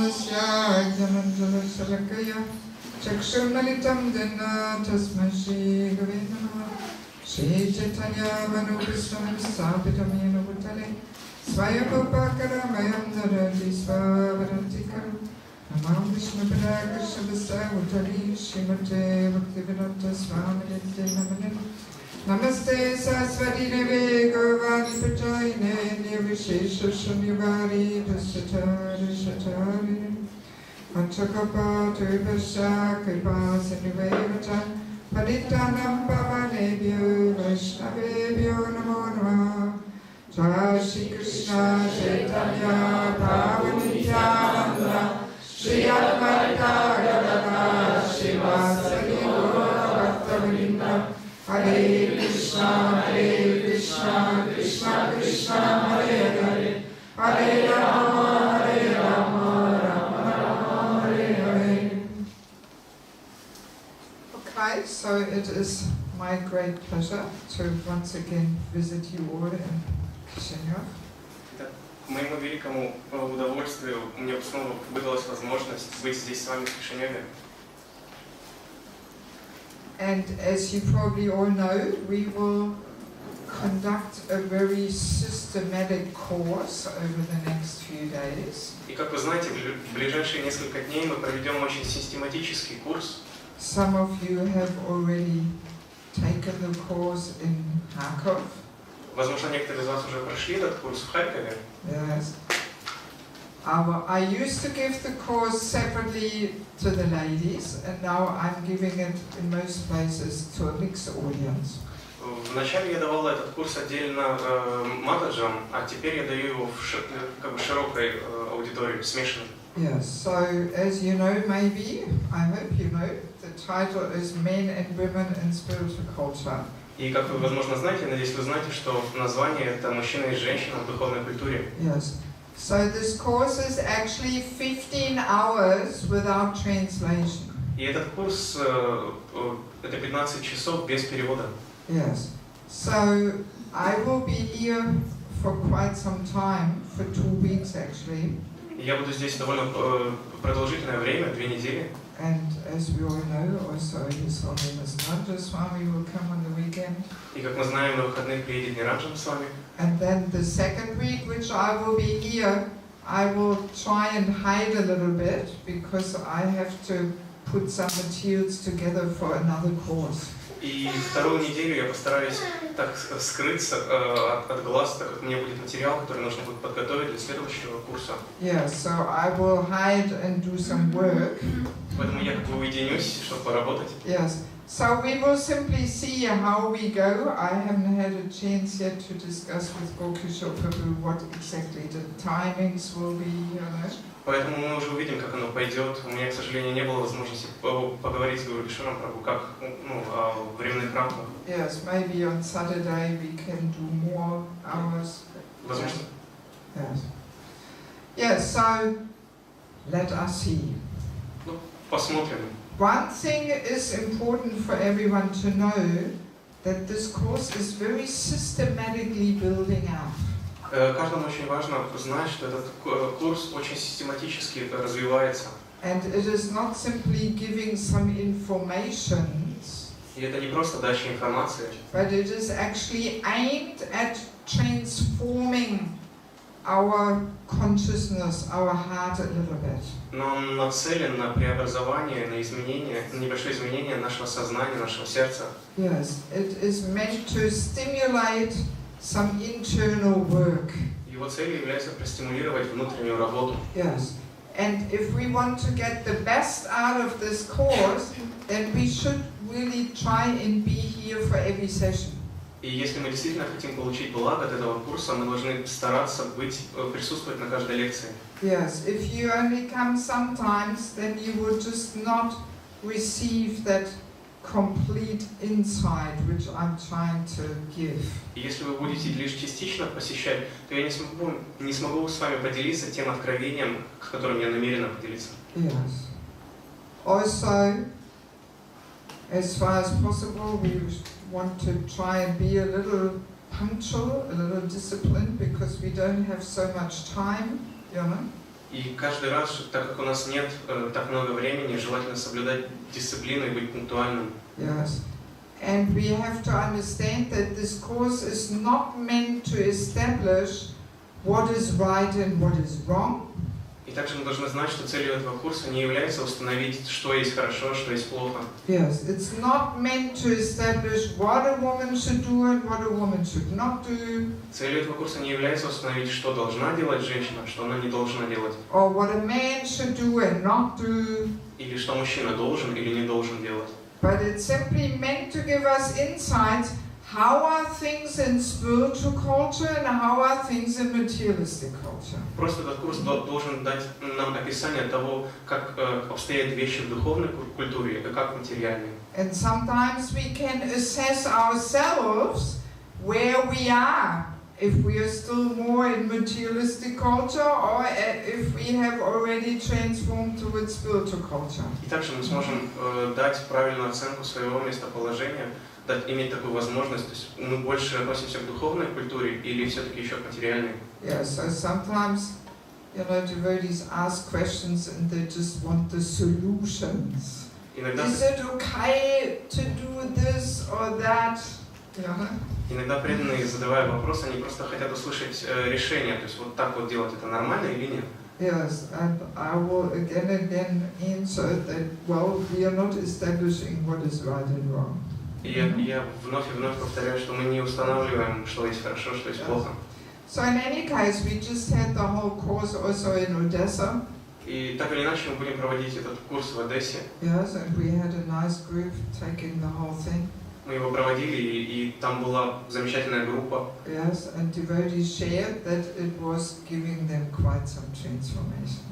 Tamasya Janandala Salakaya Chakshunalitam Dena Tasma Shri Gavinama Shri Chaitanya Manubhistam Sapitamena Bhutale Swayapapakara Mayam Narati Swavarantikara Namam Vishnu Pada Krishna Vasa Bhutali Shrimate Bhaktivedanta Swaminate Namanim Namaste Saraswati Devi Gavani Pajayine Nirvishesha Shunyavadi Pasatari Shatari Panchakapa Tuvasha Kripa Sindhuvevata Paditanam Pavanebhyo Vaishnavebhyo Namo Namaha Jai Shri Krishna Chaitanya Prabhu Nityananda Shri Advaita Gadadhara Srivasadi Gaura Bhaktavinda Hare Krishna, Krishna Krishna, Hare Hare, Hare Rama, Rama Rama, Hare Hare. Okay, so it is my great pleasure to once again visit you all in Kishinev. К моему великому удовольствию мне снова выдалась возможность быть здесь с вами в Кишиневе. And as you probably all know, we will conduct a very systematic course over the next few days. И как вы знаете, в ближайшие несколько дней мы проведем очень систематический курс. Some of you have already taken the course in Kharkov. Возможно, некоторые из вас уже прошли этот курс в Харькове. Yes. I used to give the course separately to the ladies, and now I'm giving it in most places to a mixed audience. Вначале я давал этот курс отдельно матаджам, а теперь я даю его в широкой аудитории, смешанной. Yes, so as you know, maybe, I hope you know, the title is Men and Women in Spiritual Culture. И как вы, возможно, знаете, надеюсь, вы знаете, что название это «Мужчины и женщины в духовной культуре». Yes. So this course is actually 15 hours without translation. И этот курс это 15 часов без перевода. Yes. So I will be here for quite some time, for 2 weeks actually. Я буду здесь довольно продолжительное время, 2 недели. And as we all know, also His Holiness Nanda Swami will come on the weekend. И как мы знаем, на выходных приедет Ниранджан с вами. And then the second week, which I will be here, I will try and hide a little bit because I have to put some materials together for another course. И вторую неделю я постараюсь так скрыться от глаз, так как мне будет материал, который нужно будет подготовить для следующего курса. Yeah, so I will hide and do some work. Поэтому я как бы уединюсь, чтобы поработать. Yes. So we will simply see how we go. I haven't had a chance yet to discuss with Gokishore Prabhu what exactly the timings will be, you know. Поэтому мы уже увидим, как оно пойдет. У меня, к сожалению, не было возможности поговорить с Гурушаром Прабху, как о временных рамках. Yes, maybe on Saturday we can do more hours. Возможно. Yes. Yes, so let us see. Ну, посмотрим. One thing is important for everyone to know, that this course is very systematically building up. Каждому очень важно знать, что этот курс очень систематически развивается. And it is not simply giving some information. И это не просто дача информации, But it is actually aimed at transforming our consciousness, our heart a little bit. но он нацелен на преобразование, на изменение, на небольшое изменение нашего сознания, нашего сердца. Yes, it is meant to stimulate some internal work. Его целью является простимулировать внутреннюю работу. Yes, and if we want to get the best out of this course, then we should really try and be here for every session. И если мы действительно хотим получить благо от этого курса, мы должны стараться присутствовать на каждой лекции. Yes, if you only come sometimes, then you will just not receive that complete insight which I'm trying to give. И если вы будете лишь частично посещать, то я не смогу с вами поделиться тем откровением, с которым я намерена поделиться. Yes. Also, as far as possible, we want to try and be a little punctual, a little disciplined, because we don't have so much time, you know. И каждый раз, так как у нас нет так много времени, желательно соблюдать дисциплину и быть пунктуальным. Yes. And we have to understand that this course is not meant to establish what is right and what is wrong. И также мы должны знать, что целью этого курса не является установить, что есть хорошо, что есть плохо. Yes, it's not meant to establish what a woman should do and what a woman should not do. Целью этого курса не является установить, что должна делать женщина, что она не должна делать. Or what a man should do and not do. Или что мужчина должен или не должен делать. But it's simply meant to give us insight. How are things in spiritual culture and how are things in materialistic culture? Просто этот курс должен дать нам описание того, как обстоят вещи в духовной культуре и как в материальной. And sometimes we can assess ourselves where we are, if we are still more in materialistic culture or if we have already transformed towards spiritual culture. И также мы сможем дать правильную оценку своего местоположения, иметь такую возможность, то есть мы больше относимся к духовной культуре или все-таки еще к материальной? Yeah, so sometimes, devotees ask questions and they just want the solutions. Is it okay to do this or that? Иногда преданные, задавая вопрос, они просто хотят услышать решение, то есть вот так вот делать это нормально или нет? Yes, and I will again and again answer that, well, we are not establishing what is right and wrong. И я вновь и вновь повторяю, что мы не устанавливаем, что есть хорошо, что есть плохо. So in any case, we just had the whole course also in Odessa. И так или иначе мы будем проводить этот курс в Одессе. Yes, and we had a nice group taking the whole thing. Мы его проводили, и там была замечательная группа. Yes, and devotees shared that it was giving them quite some transformation.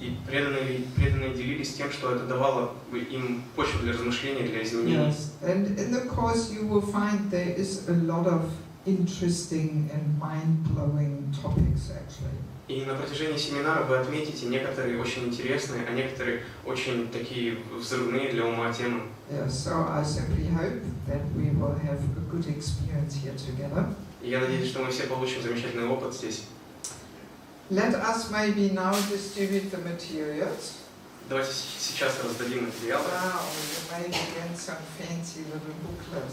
И преданные делились тем, что это давало им почву для размышлений, для изменений. Yes, and in the course you will find there is a lot of interesting and mind-blowing topics actually. И на протяжении семинара вы отметите некоторые очень интересные, а некоторые очень такие взрывные для ума темы. Yes, so I simply hope that we will have a good experience here together. И я надеюсь, что мы все получим замечательный опыт здесь. Let us maybe now distribute the materials. Давайте сейчас раздадим материалы. Wow, you made again some fancy little booklet.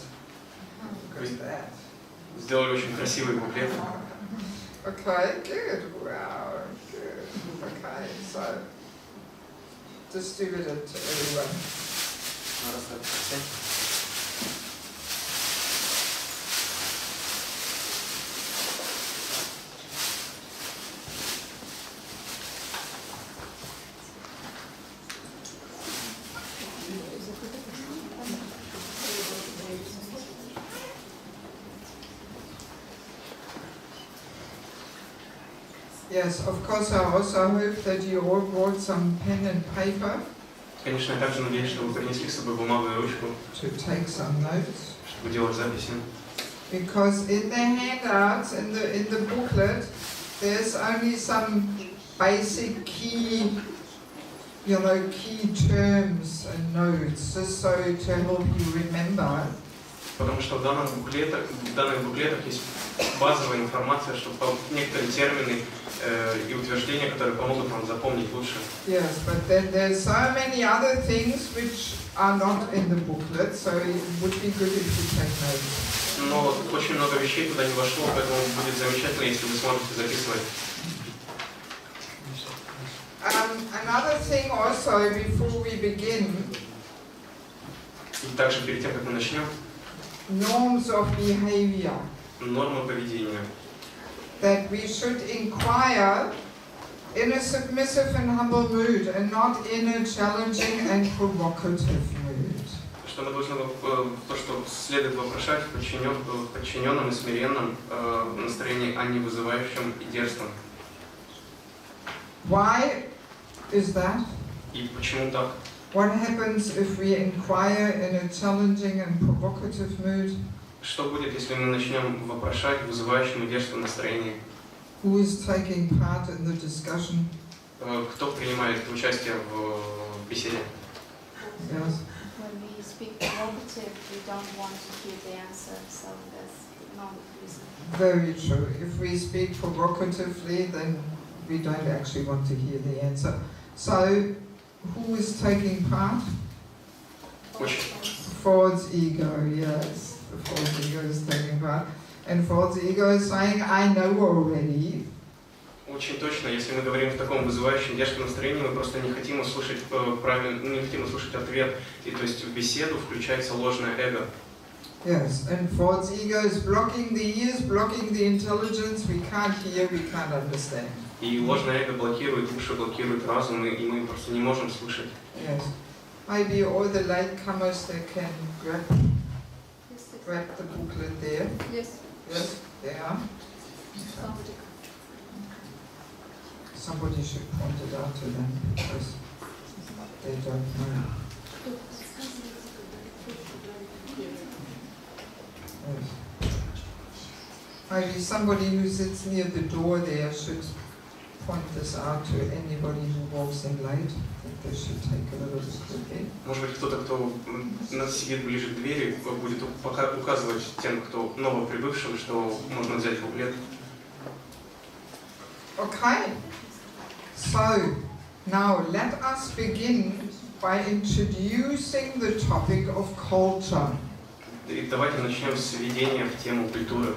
Look at that. Сделали очень красивый буклет. Okay, good. Wow, good. Okay, so distribute it to everyone. Yes, of course, I also hope that you all brought some pen and paper. Конечно, я также надеюсь, что вы принесли с собой бумагу и ручку, to take some notes. чтобы делать записи. Because in the handouts, in the booklet, there's only some basic key terms and notes, just so to help you remember. Потому что в данных буклетах есть базовая информация, что некоторые термины и утверждения, которые помогут вам запомнить лучше. Yes, but then there's so many other things which are not in the booklet, so it would be good if you take notes. Но очень много вещей туда не вошло, поэтому будет замечательно, если вы сможете записывать. Another thing also before we begin. И также перед тем, как мы начнем. Norms of behavior. Нормы поведения. That we should inquire in a submissive and humble mood, and not in a challenging and provocative mood. Что мы должны, то, что следует вопрошать в подчиненном и смиренном настроении, а не вызывающем и дерзком. Why is that? И почему так? What happens if we inquire in a challenging and provocative mood? Что будет, если мы начнем вопрошать в вызывающем и дерзком настроении? Who is taking part in the discussion? Кто принимает участие в беседе? Yes. When we speak provocative, we don't want to hear the answer, so that's no reason. Very true. If we speak provocatively, then we don't actually want to hear the answer. So, who is taking part? Очень. False ego, yes. The false ego is taking part. And false ego is saying, I know already. Очень точно, если мы говорим в таком вызывающем дерзком настроении, мы просто не хотим услышать не хотим услышать ответ, и то есть в беседу включается ложное эго. Yes, and false ego is blocking the ears, blocking the intelligence, we can't hear, we can't understand. И ложное эго блокирует уши, блокирует разум, и мы просто не можем слышать. Yes. Maybe all the latecomers, they can grab the booklet there. Yes. Yes, there. Somebody should point it out to them because they don't know. Yes. Maybe somebody who sits near the door there should point this out to anybody who walks in late. I think they should take a little bit there. Может быть, кто-то, кто сидит ближе к двери, будет указывать тем, кто новоприбывшим, что можно взять буклет. Okay. So, now let us begin by introducing the topic of culture. И давайте начнем с введения в тему культуры.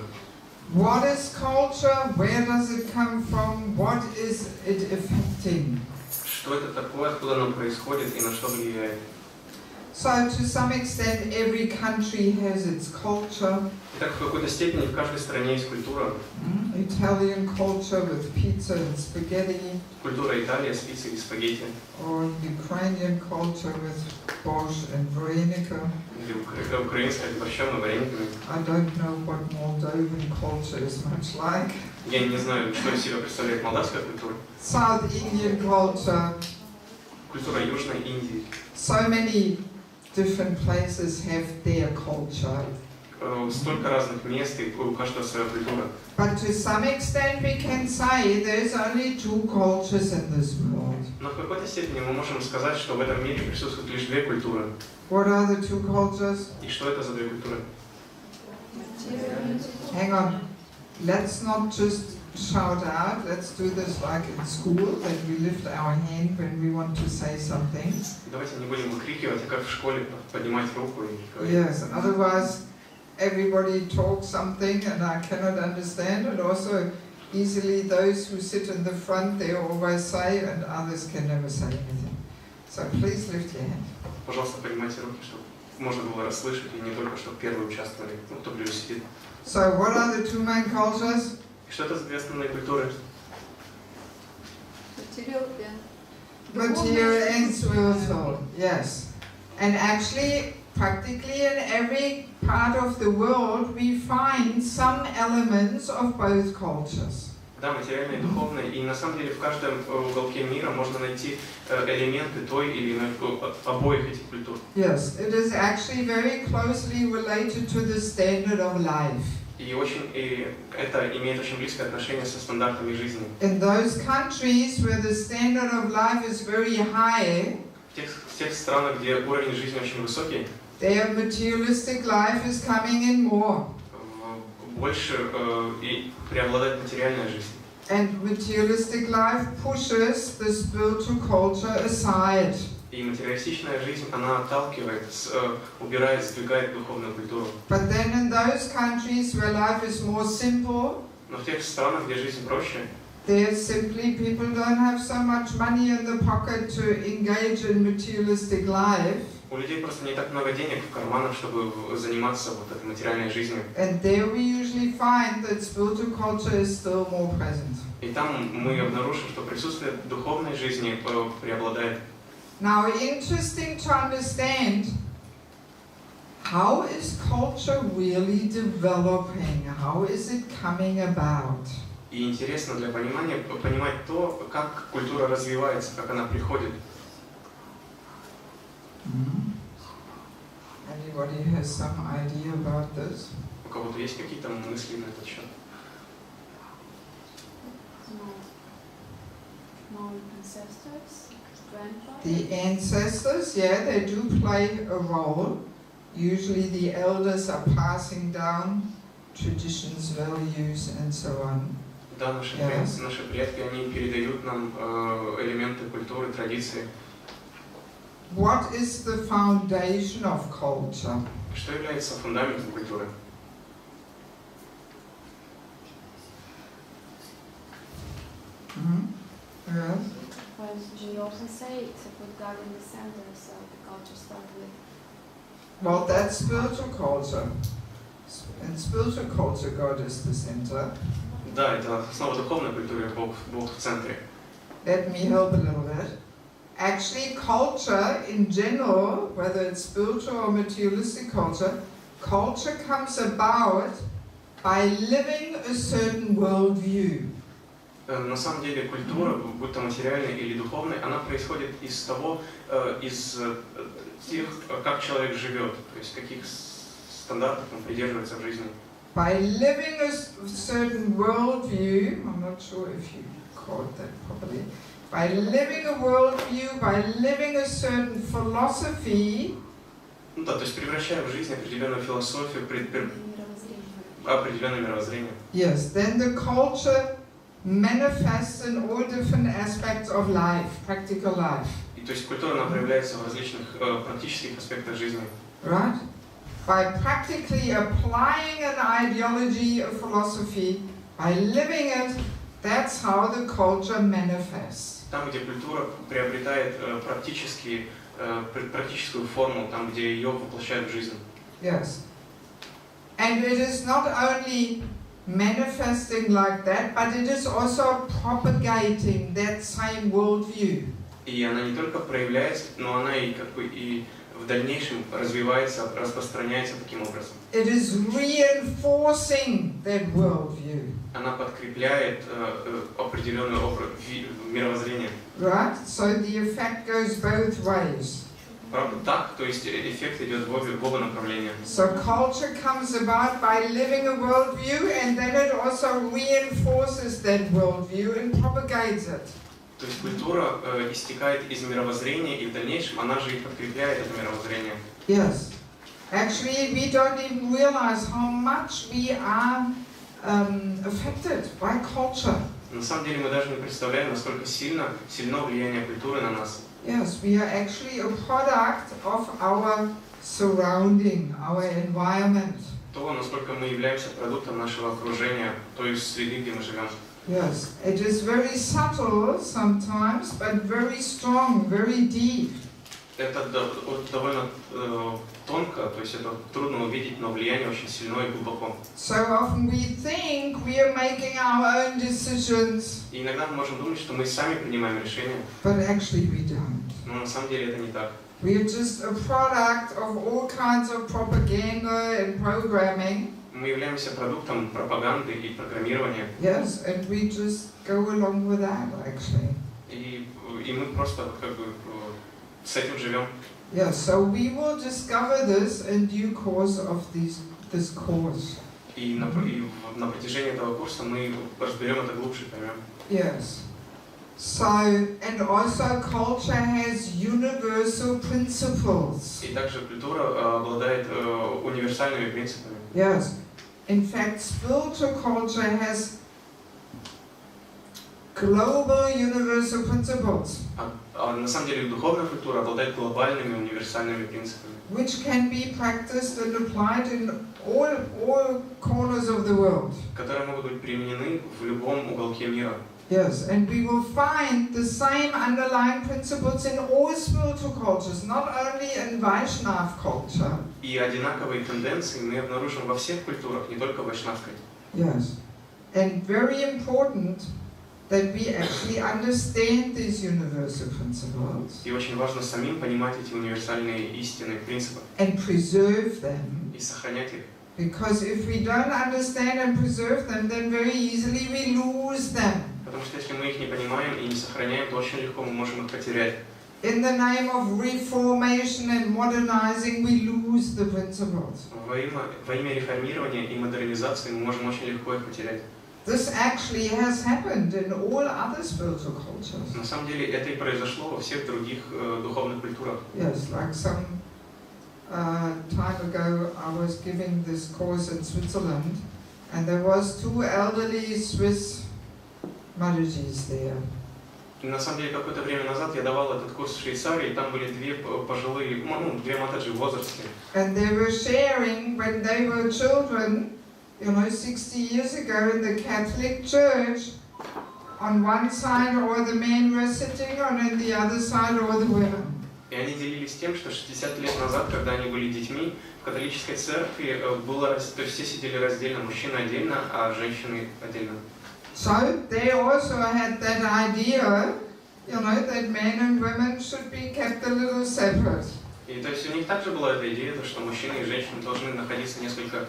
What is culture? Where does it come from? What is it affecting? Что это такое, откуда оно происходит и на что влияет? So, to some extent, every country has its culture. Итак, в какой-то степени в каждой стране есть культура. Italian culture with pizza and spaghetti. Культура Италии с пиццей и спагетти. Or Ukrainian culture with borscht and varenika. Или украинская с борщом и варениками. I don't know what Moldovan culture is much like. Я не знаю, что из себя представляет молдавская культура. South Indian culture. Культура Южной Индии. So many different places have their culture. Столько разных мест, и у каждого своя культура. But to some extent we can say there's only two cultures in this world. Но в какой-то степени мы можем сказать, что в этом мире присутствуют лишь две культуры. What are the two cultures? И что это за две культуры? Hang on. Let's not just shout out. Let's do this like in school, that we lift our hand when we want to say something. Давайте не будем выкрикивать, а как в школе поднимать руку и говорить. Yes, and otherwise everybody talks something and I cannot understand, and also easily those who sit in the front, they always say, and others can never say anything. So please lift your hand. Пожалуйста, поднимайте руки, чтобы можно было расслышать, и не только, чтобы первые участвовали, ну, кто ближе сидит. So what are the two main cultures? Что это за две основные культуры? Material and spiritual, yes. And actually, practically in every part of the world, we find some elements of both cultures. Да, материальное и духовное, и на самом деле в каждом уголке мира можно найти элементы той или иной обоих этих культур. Yes, it is actually very closely related to the standard of life. И это имеет очень близкое отношение со стандартами жизни. In those countries where the standard of life is very high, В тех странах, где уровень жизни очень высокий, their materialistic life is coming in more. Больше и преобладает материальная жизнь. And materialistic life pushes the spiritual culture aside. И материалистичная жизнь, она отталкивает, убирает, сдвигает духовную культуру. But then in those countries where life is more simple, Но в тех странах, где жизнь проще, there simply people don't have so much money in the pocket to engage in materialistic life. у людей просто не так много денег в карманах, чтобы заниматься вот этой материальной жизнью. And there we usually find that spiritual culture is still more present. И там мы обнаружим, что присутствие духовной жизни преобладает. Now, interesting to understand, how is culture really developing? How is it coming about? И интересно для понимания понимать то, как культура развивается, как она приходит. Anybody has some idea about this? У кого-то есть какие-то мысли на этот счет? The ancestors, yeah, they do play a role. Usually the elders are passing down traditions, values, and so on. Да, наши предки, они передают нам элементы культуры, традиции. What is the foundation of culture? Что является фундаментом культуры? Yes. Well, you often say to put God in the center, so the culture starts with. Well, that's spiritual culture. In spiritual culture, God is the center. Да, это основа духовной культуры, Бог в центре. Let me help a little bit. Actually, culture in general, whether it's spiritual or materialistic culture, culture comes about by living a certain worldview. На самом деле культура, будь то материальная или духовная, она происходит из того, из тех, как человек живет, то есть каких стандартов он придерживается в жизни. By living a certain worldview, I'm not sure if you called that properly, by living a worldview, by living a certain philosophy, Ну да, то есть превращая в жизнь определенную философию, определенное мировоззрение. Yes, then the culture manifests in all different aspects of life, practical life. И то есть культура, она проявляется в различных практических аспектах жизни. Right? By practically applying an ideology, a philosophy, by living it, that's how the culture manifests. Там, где культура приобретает практическую форму, там, где ее воплощают в жизнь. Yes. And it is not only manifesting like that, but it is also propagating that same worldview. И она не только проявляется, но она и как бы и в дальнейшем развивается, распространяется таким образом. It is reinforcing that worldview. Она подкрепляет определенное мировоззрение. Right? So the effect goes both ways. Правда так, то есть эффект идет в оба направления. So culture comes about by living a worldview, and then it also reinforces that worldview and propagates it. То есть культура истекает из мировоззрения, и в дальнейшем она же и подкрепляет это мировоззрение. Yes. Actually, we don't even realize how much we are affected by culture. На самом деле мы даже не представляем, насколько сильно влияние культуры на нас. Yes, we are actually a product of our surrounding, our environment. То, насколько мы являемся продуктом нашего окружения, той среды, где мы живем. Yes, it is very subtle sometimes, but very strong, very deep. Это довольно тонко, то есть это трудно увидеть, но влияние очень сильное и глубоко. So often we think we are making our own decisions. И иногда мы можем думать, что мы сами принимаем решения. But actually we don't. Но на самом деле это не так. We are just a product of all kinds of propaganda and programming. Мы являемся продуктом пропаганды и программирования. Yes, and we just go along with that actually. И мы просто как бы с этим живем. Yes, so we will discover this in due course of this course. И на протяжении этого курса мы разберем это глубже, поймем. Yes. So, and also culture has universal principles. И также культура обладает универсальными принципами. Yes. In fact, spiritual culture has global universal principles. На самом деле духовная культура обладает глобальными универсальными принципами, Which can be practiced and applied in all corners of the world. которые могут быть применены в любом уголке мира. Yes, and we will find the same underlying principles in all spiritual cultures, not only in Vaishnav culture. И одинаковые тенденции мы обнаружим во всех культурах, не только в вайшнавской. Yes, and very important that we actually understand these universal principles. И очень важно самим понимать эти универсальные истины, принципы. And preserve them. И сохранять их. Because if we don't understand and preserve them, then very easily we lose them. Потому что если мы их не понимаем и не сохраняем, то очень легко мы можем их потерять. In the name of reformation and modernizing, we lose the principles. Во имя реформирования и модернизации мы можем очень легко их потерять. This actually has happened in all other spiritual cultures. На самом деле это и произошло во всех других духовных культурах. Yes, like some time ago I was giving this course in Switzerland, and there was two elderly Swiss mattajis there. И на самом деле, какое-то время назад я давал этот курс в Швейцарии, и там были две пожилые, две матаджи в возрасте. And they were sharing when they were children, 60 years ago in the Catholic Church, on one side all the men were sitting, and on the other side all the women. И они делились тем, что 60 лет назад, когда они были детьми, в католической церкви было, то есть все сидели раздельно, мужчины отдельно, а женщины отдельно. So they also had that idea, that men and women should be kept a little separate. И то есть у них также была эта идея, что мужчины и женщины должны находиться несколько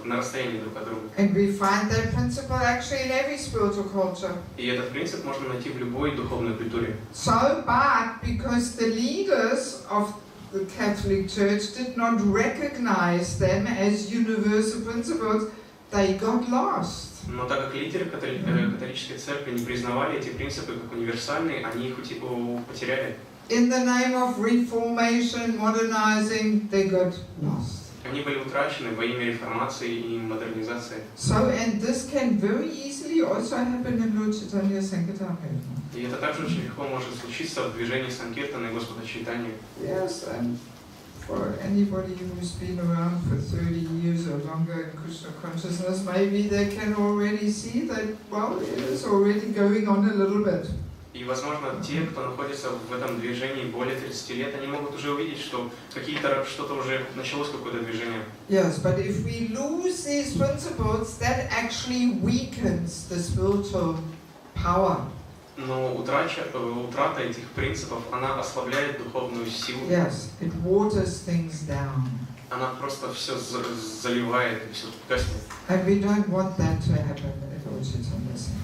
на расстоянии друг от друга. And we find that principle actually in every spiritual culture. И этот принцип можно найти в любой духовной культуре. So, but because the leaders of the Catholic Church did not recognize them as universal principles, they got lost. Но так как лидеры католической церкви не признавали эти принципы как универсальные, они их потеряли. In the name of reformation, modernizing, they got lost. Они были утрачены во имя реформации и модернизации. So, and this can very easily also happen in Lord Chaitanya Sankirtan. И это также очень легко может случиться в движении Санкиртана и Господа Чайтаньи. Yes, and for anybody who's been around for 30 years or longer in Krishna consciousness, maybe they can already see that, well, it is already going on a little bit. И, возможно, те, кто находится в этом движении более 30 лет, они могут уже увидеть, что что-то уже началось, какое-то движение. Yes, but if we lose these principles, that actually weakens the spiritual power. Но утрата этих принципов, она ослабляет духовную силу. Yes, it waters things down. Она просто все заливает и все гаснет. And we don't want that to happen at all Chaitanya Sankirtan.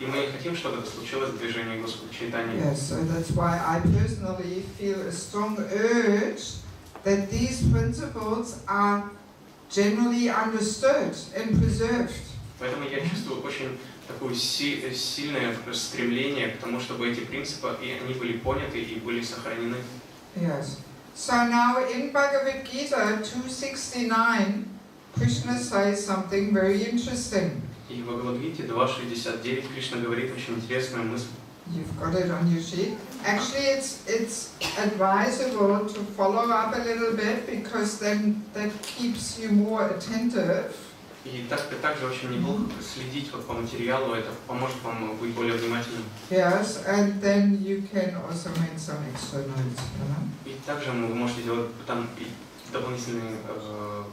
И мы не хотим, чтобы это случилось в движении Господа Чайтаньи. Yes, so that's why I personally feel a strong urge that these principles are generally understood and preserved. Поэтому я чувствую очень такое сильное стремление к тому, чтобы эти принципы они были поняты и были сохранены. Yes. So now in Bhagavad Gita 269, Krishna says something very interesting. И в Бхагавад-гите 2.69 Кришна говорит очень интересную мысль. You've got it on your sheet. Actually, it's advisable to follow up a little bit because then that keeps you more attentive. И также очень неплохо следить по материалу, это поможет вам быть более внимательным. Yes, and then you can also make some extra notes. И также вы можете делать там дополнительные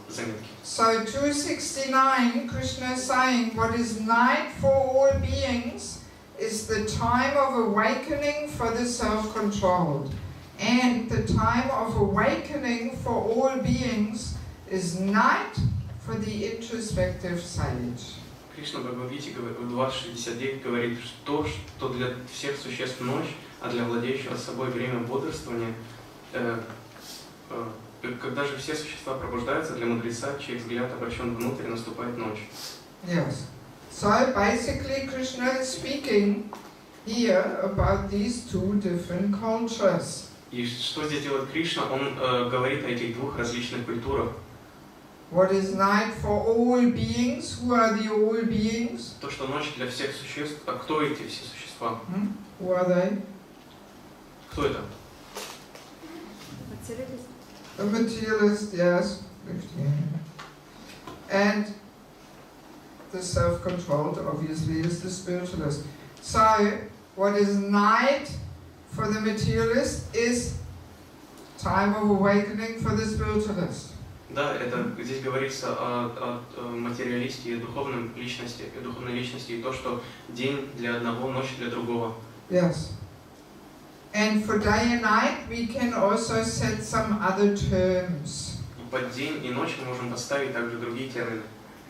заметки. So 269, Krishna is saying, what is night for all beings is the time of awakening for the self-controlled. And the time of awakening for all beings is night for the introspective sage. Кришна в Бхагавад-гите 2.69 говорит, что для всех существ ночь, а для владеющего собой время бодрствования, когда же все существа пробуждаются, для мудреца, чей взгляд обращен внутрь, наступает ночь. Yes. So basically Krishna is speaking here about these two different cultures. И что здесь делает Кришна? Он говорит о этих двух различных культурах. What is night for all beings? Who are the all beings? То, что ночь для всех существ, а кто эти все существа? Who are they? Кто это? The materialist, yes. And the self-controlled, obviously, is the spiritualist. So, what is night for the materialist is time of awakening for the spiritualist. Да, это здесь говорится о материалисте и духовной личности, и то, что день для одного, ночь для другого. Yes. And for day and night, we can also set some other terms. И под день и ночь мы можем поставить также другие термины.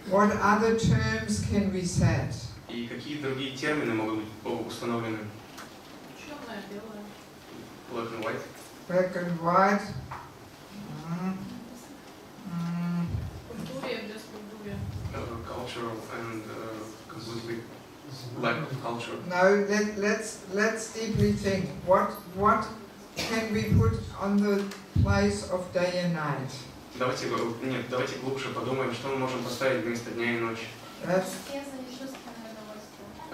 What other terms can we set? И какие другие термины могут быть установлены? Черное, белое. Black and white. Black and white. Культуре, без культуры. Cultural and completely lack of culture. Now let's deeply think. What can we put on the place of day and night? Давайте глубже подумаем, что мы можем поставить вместо дня и ночи.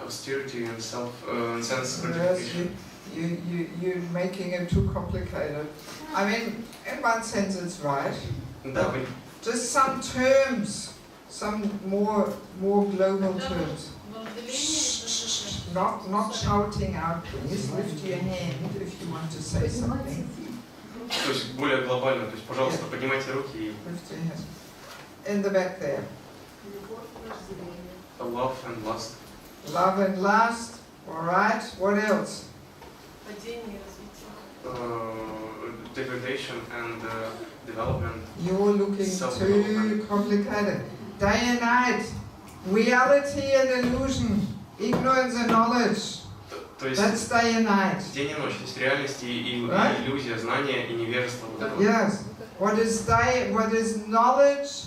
austerity and sense Yes, gratification. you're making it too complicated. I mean, in one sense it's right. Да, вы- Just some terms, some more global terms. Not shouting out, please. Lift your hand if you want to say something. то есть более глобально, то есть, пожалуйста, поднимайте руки и Lift your hand. In the back there. love and lust, Love and lust. All right. What else? degradation and development. You're looking too complicated. Day and night. Reality and illusion. Ignorance and knowledge. То есть That's day and night. день и ночь, то есть реальность и Right? иллюзия, знание и невежество. Вот это вот. Yes. What is day? What is knowledge?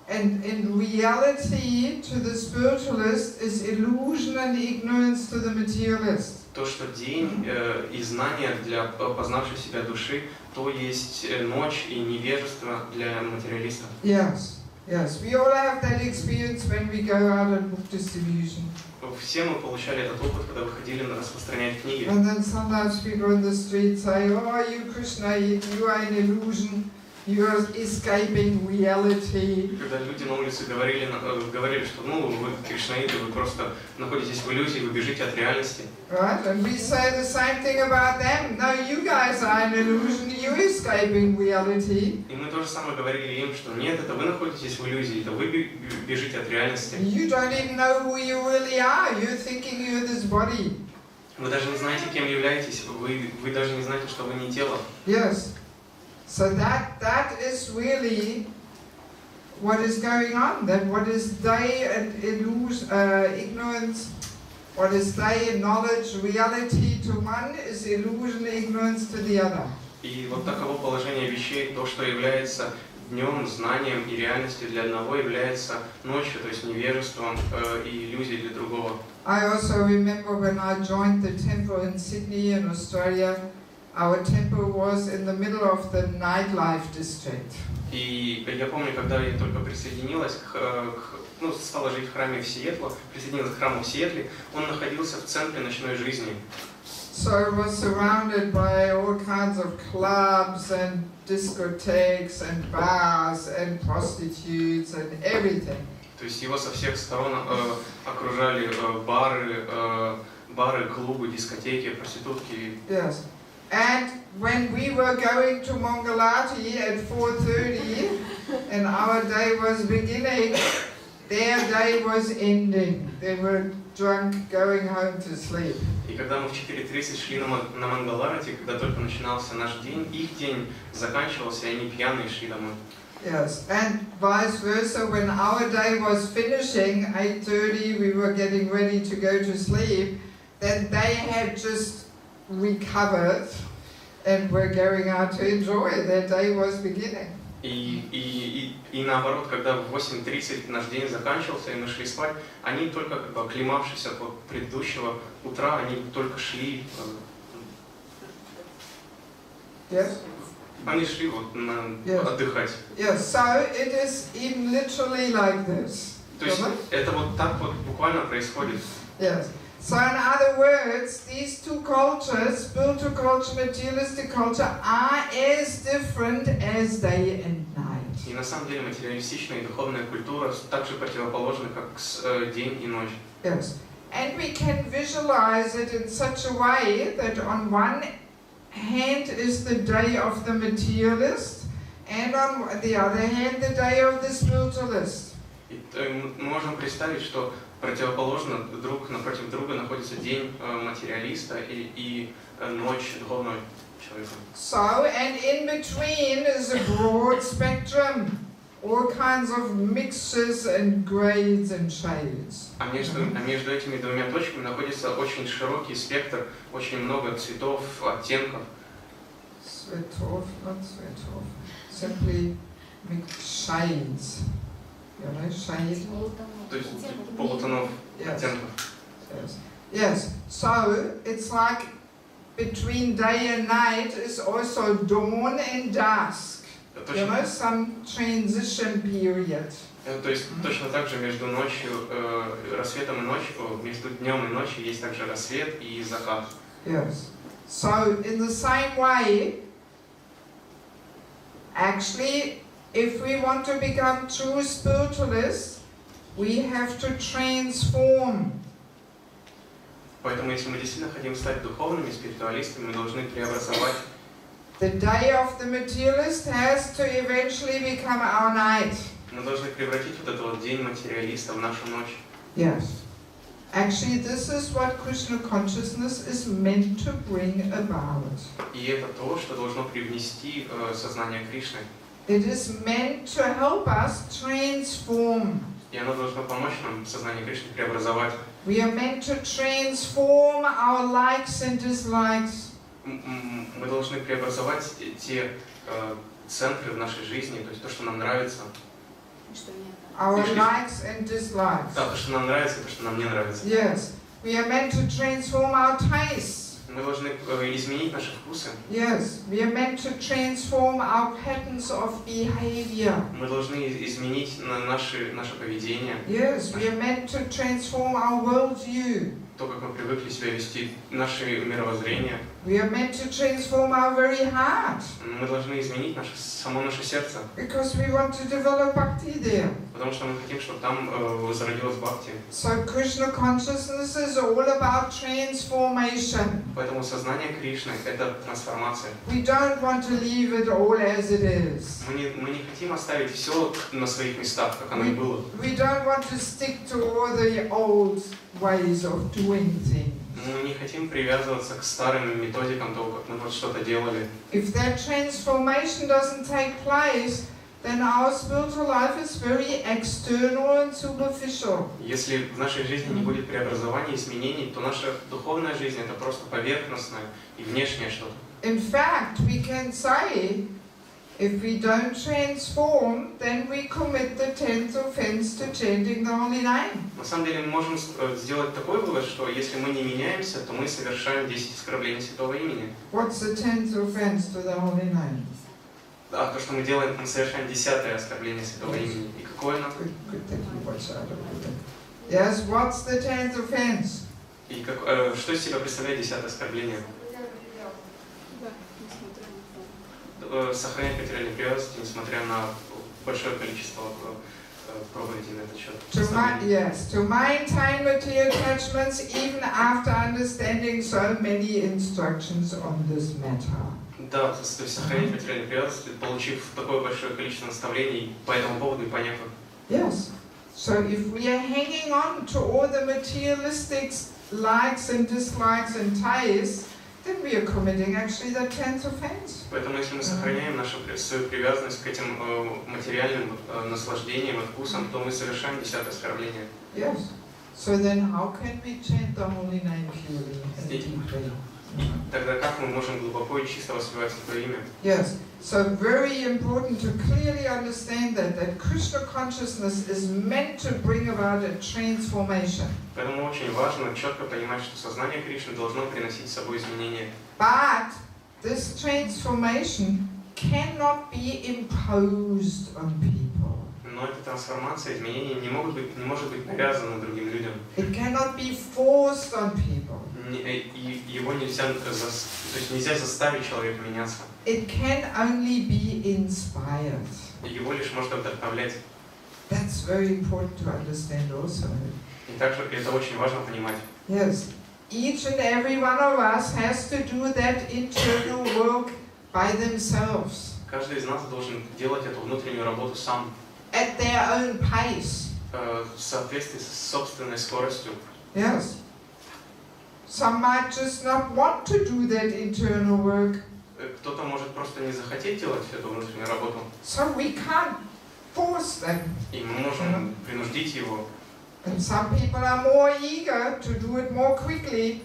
And in reality, to the spiritualist, is illusion and ignorance to the materialist. То, что день и знание для познавшей себя души, то есть ночь и невежество для материалистов. Yes. Yes. We all have that experience when we go out on book distribution. Все мы получали этот опыт, когда выходили на распространять книги. And then sometimes people in the street say, "Oh, you Krishna, you are an illusion. You are escaping reality." Когда люди на улице говорили, что вы кришнаиты, вы просто находитесь в иллюзии, вы бежите от реальности. Right? And we say the same thing about them. No, you guys are an illusion. You're escaping reality. И мы то же самое говорили им, что нет, это вы находитесь в иллюзии, это вы бежите от реальности. You don't even know who you really are. You're thinking you're this body. Вы даже не знаете, кем являетесь, вы даже не знаете, что вы не тело. Yes. So that is really what is going on. That what is day and illusion, ignorance, what is day and knowledge, reality to one is illusion, ignorance to the other. И вот таково положение вещей, то, что является днем, знанием и реальностью для одного, является ночью, то есть невежеством и иллюзией для другого. I also remember when I joined the temple in Sydney in Australia, our temple was in the middle of the nightlife district. И я помню, когда я только присоединилась стала жить в храме в Сиэтле, присоединилась к храму в Сиэтле, он находился в центре ночной жизни. So it was surrounded by all kinds of clubs and discotheques and bars and prostitutes and everything. То есть его со всех сторон окружали бары, клубы, дискотеки, проститутки. Yes. And when we were going to Mongalati at 4:30 and our day was beginning, their day was ending. They were drunk, going home to sleep. И когда мы в 4:30 шли на Мангаларати, когда только начинался наш день, их день заканчивался, и они пьяные шли домой. Yes, and vice versa, when our day was finishing, 8:30, we were getting ready to go to sleep, then they had just recovered and were going out to enjoy. Their day was beginning. И наоборот, когда в 8:30 наш день заканчивался, и мы шли спать, они только оклемавшись от предыдущего утра, они только шли. Yes? Они шли отдыхать. Yes, so it is even literally like this. То есть это вот так вот буквально происходит. Yes. So in other words, these two cultures, spiritual culture, materialistic culture, are as different as day and night. И на самом деле материалистичная и духовная культура также противоположны, как день и ночь. Yes. And we can visualize it in such a way that on one hand is the day of the materialist, and on the other hand the day of the spiritualist. И мы можем представить, что противоположно друг напротив друга находится день материалиста и ночь духовного человека. So, and in between is a broad spectrum, all kinds of mixtures and grades and shades. А между этими двумя точками находится очень широкий спектр, очень много цветов, оттенков. Цветов, not цветов, simply mixed shades. You know, shade. То есть полутонов, оттенков. Yes. Yes. So it's like between day and night is also dawn and dusk. You know, some transition period. То есть точно так же между рассветом и ночью, между днем и ночью есть также рассвет и закат. Yes. So in the same way, actually, if we want to become true spiritualists, we have to transform. Поэтому, если мы действительно хотим стать духовными спиритуалистами, мы должны преобразовать. The day of the materialist has to eventually become our night. Мы должны превратить вот этот вот день материалиста в нашу ночь. Yes. Actually, this is what Krishna consciousness is meant to bring about. И это то, что должно привнести сознание Кришны. It is meant to help us transform. И оно должно помочь нам сознание Кришны преобразовать. We are meant to transform our likes and dislikes. Мы должны преобразовать те центры в нашей жизни, то есть то, что нам нравится. Our likes and dislikes. Да, то, что нам нравится, и то, что нам не нравится. Yes. We are meant to transform our tastes. Мы должны изменить наши вкусы. Yes. We are meant to transform our patterns of behavior. Мы должны изменить наше поведение. Yes. We are meant to transform our worldview. То, как мы привыкли себя вести, наше мировоззрение. We are meant to transform our very heart. Мы должны изменить само наше сердце. Because we want to develop bhakti there. Потому что мы хотим, чтобы там зародилась бхакти. So Krishna consciousness is all about transformation. Поэтому сознание Кришны — это трансформация. We don't want to leave it all as it is. Мы не хотим оставить все на своих местах, как оно и было. We don't want to stick to all the old ways of doing things. Мы не хотим привязываться к старым методикам того, как мы вот что-то делали. If that transformation doesn't take place, then our spiritual life is very external and superficial. Если в нашей жизни не будет преобразования, изменений, то наша духовная жизнь — это просто поверхностное и внешнее что-то. In fact, we can say, if we don't transform, then we commit the 10th offense to chanting the holy name. На самом деле мы можем сделать такой вывод, что если мы не меняемся, то мы совершаем 10 оскорблений Святого Имени. What's the 10th offense to the holy name? Да, то, что мы делаем, мы совершаем 10-е оскорбление Святого Имени. И какое оно? Yes, what's the 10th offense? И что из себя представляет 10-е оскорбление? Сохранять материальные привязанности, несмотря на большое количество проповедей на этот счет. To maintain material attachments even after understanding so many instructions on this matter. Да, то есть сохранять материальные привязанности, получив такое большое количество наставлений по этому поводу и поняв их. Yes. So if we are hanging on to all the materialistic likes and dislikes and tastes, then we are committing actually the 10th offense. Поэтому если мы сохраняем свою привязанность к этим материальным наслаждениям и вкусам, то мы совершаем 10-е оскорбление. Yes. So then how can we chant the holy name purely and deeply? Тогда как мы можем глубоко и чисто воспевать Святое Имя? Yes. So very important to clearly understand that Krishna consciousness is meant to bring about a transformation. Поэтому очень важно четко понимать, что сознание Кришны должно приносить с собой изменения. But this transformation cannot be imposed on people. Но эта трансформация, изменения не может быть навязана другим людям. It cannot be forced on people. И его нельзя заставить человека меняться. It can only be inspired. Его лишь можно вдохновлять. That's very important to understand also. И также это очень важно понимать. Yes. Each and every one of us has to do that internal work by themselves. Каждый из нас должен делать эту внутреннюю работу сам. At their own pace. В соответствии с собственной скоростью. Yes. Some might just not want to do that internal work. Кто-то может просто не захотеть делать эту внутреннюю работу. So we can't force them. И мы можем принудить его. And some people are more eager to do it more quickly.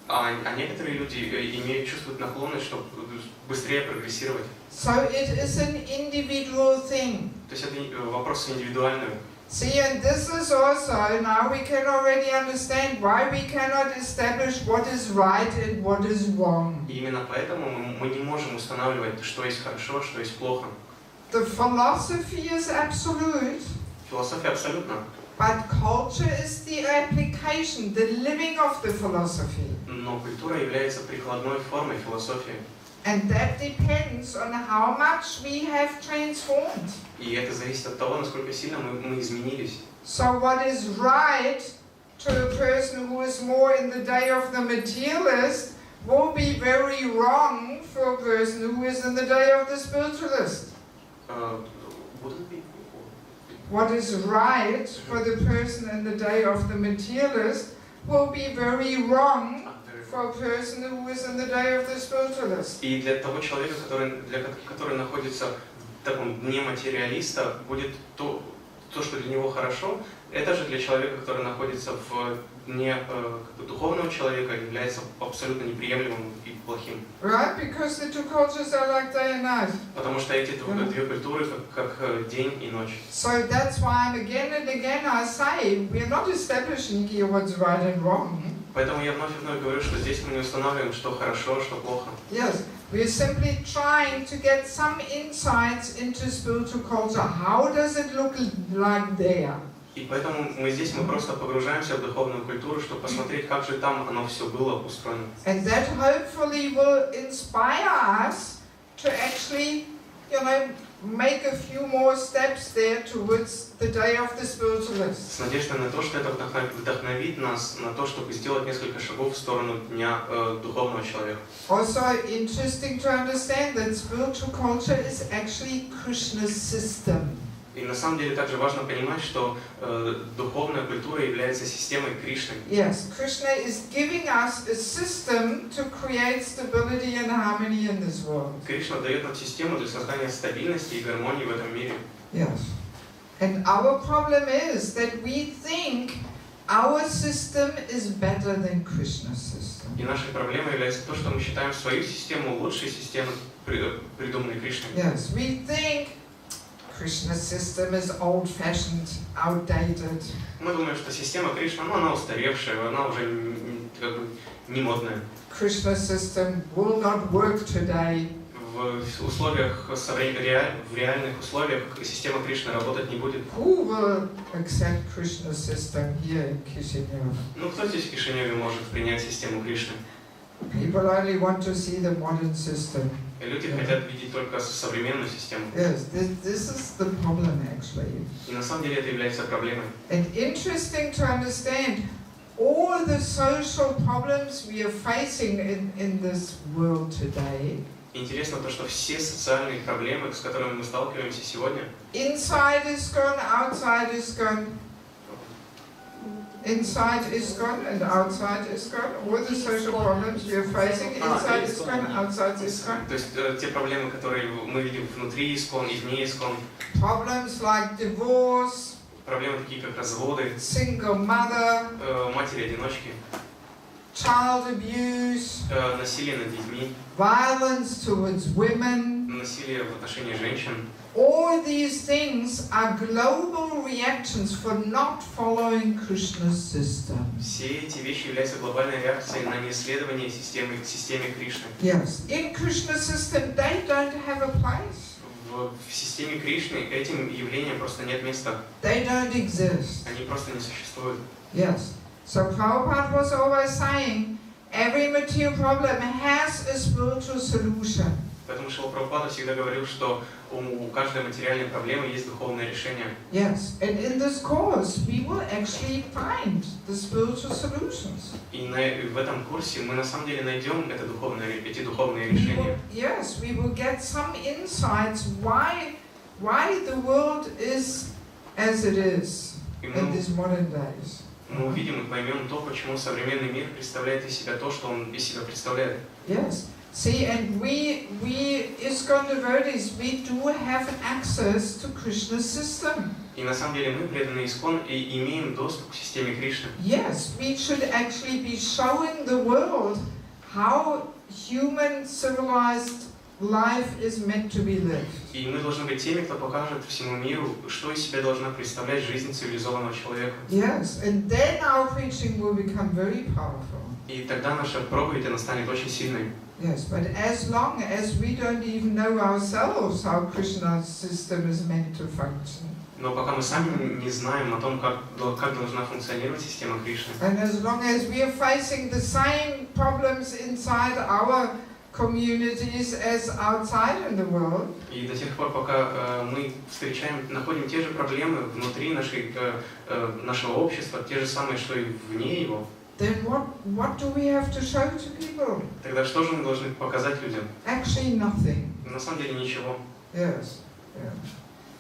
А некоторые люди чувствуют наклонность, чтобы быстрее прогрессировать. So it is an individual thing. То есть это вопрос индивидуальный. See, and this is also, now we can already understand why we cannot establish what is right and what is wrong. И именно поэтому мы не можем устанавливать, что есть хорошо, что есть плохо. The philosophy is absolute. Философия абсолютно. But culture is the application, the living of the philosophy. Но культура является прикладной формой философии. And that depends on how much we have transformed. И это зависит от того, насколько сильно мы изменились. So what is right to a person who is more in the day of the materialist will be very wrong for a person who is in the day of the spiritualist. What is right for the person in the day of the materialist will be very wrong for a person who is in the day of the spiritualist. И для того человека, который находится в таком дне материалиста, будет то, что для него хорошо, это же для человека, который находится в дне духовного человека, является абсолютно неприемлемым и плохим. Right, because the two cultures are like day and night. Потому что эти две культуры как день и ночь. So that's why again and again I say we are not establishing here what's right and wrong. Поэтому я вновь и вновь говорю, что здесь мы не устанавливаем, что хорошо, что плохо. Yes, we are simply trying to get some insights into spiritual culture. How does it look like there? И поэтому мы просто погружаемся в духовную культуру, чтобы посмотреть, как же там оно все было устроено. And that hopefully will inspire us to actually, make a few more steps there towards the day of the spiritualist. С надеждой на то, что это вдохновит нас на то, чтобы сделать несколько шагов в сторону дня духовного человека. Also interesting to understand that spiritual culture is actually Krishna's system. И на самом деле также важно понимать, что духовная культура является системой Кришны. Yes, Krishna is giving us a system to create stability and harmony in this world. Кришна дает нам систему для создания стабильности и гармонии в этом мире. Yes. And our problem is that we think our system is better than Krishna's system. И нашей проблемой является то, что мы считаем свою систему лучшей системой, придуманной Кришной. Yes, we think Krishna's system is old-fashioned, outdated. Мы думаем, что система Кришны, она устаревшая, она уже не модная. Krishna's system will not work today. В условиях в реальных условиях система Кришны работать не будет. Who will accept Krishna's system here in Kishinev? Кто здесь в Кишиневе может принять систему Кришны? People only want to see the modern system. Люди хотят видеть только современную систему. Yes, this is the problem actually. И на самом деле это является проблемой. And interesting to understand all the social problems we are facing in this world today. Интересно то, что все социальные проблемы, с которыми мы сталкиваемся сегодня, inside ИСККОН, outside ИСККОН, inside ИСККОН and outside ИСККОН, all the social problems we are facing inside ИСККОN, outside ИСККОN. То есть те проблемы, которые мы видим внутри ИСККОН и вне ИСККОН. Problems like divorce, проблемы такие как разводы, single mother, матери-одиночки, child abuse, насилие над детьми, violence towards women. Насилие в отношении женщин. All these things are global reactions for not following Krishna's system. Все эти вещи являются глобальной реакцией на неисследование системы Кришны. Yes, in Krishna's system they don't have a place. В системе Кришны этим явлениям просто нет места. They don't exist. Они просто не существуют. Yes. So Prabhupada was always saying, every material problem has a spiritual solution. Поэтому Шрила Прабхупада всегда говорил, что у каждой материальной проблемы есть духовное решение. Yes, and in this course we will actually find the spiritual solutions. И в этом курсе мы на самом деле найдем эти духовные решения. Yes, we will get some insights why the world is as it is in these modern days. Мы увидим и поймем то, почему современный мир представляет из себя то, что он из себя представляет. Yes. See, and we ИСККОН devotees, we do have access to Krishna's system. И на самом деле мы, преданные ИСККОН, и имеем доступ к системе Кришны. Yes, we should actually be showing the world how human civilized life is meant to be lived. И мы должны быть теми, кто покажет всему миру, что из себя должна представлять жизнь цивилизованного человека. Yes, and then our preaching will become very powerful. И тогда наша проповедь, она станет очень сильной. Yes, but as long as we don't even know ourselves how Krishna's system is meant to function. Но пока мы сами не знаем о том, как должна функционировать система Кришны, and as long as we are facing the same problems inside our communities as outside in the world, и до тех пор, пока мы находим те же проблемы внутри нашего общества, те же самые, что и вне его, then what do we have to show to people? тогда что же мы должны показать людям? Actually nothing. На самом деле ничего. Yes. Yeah.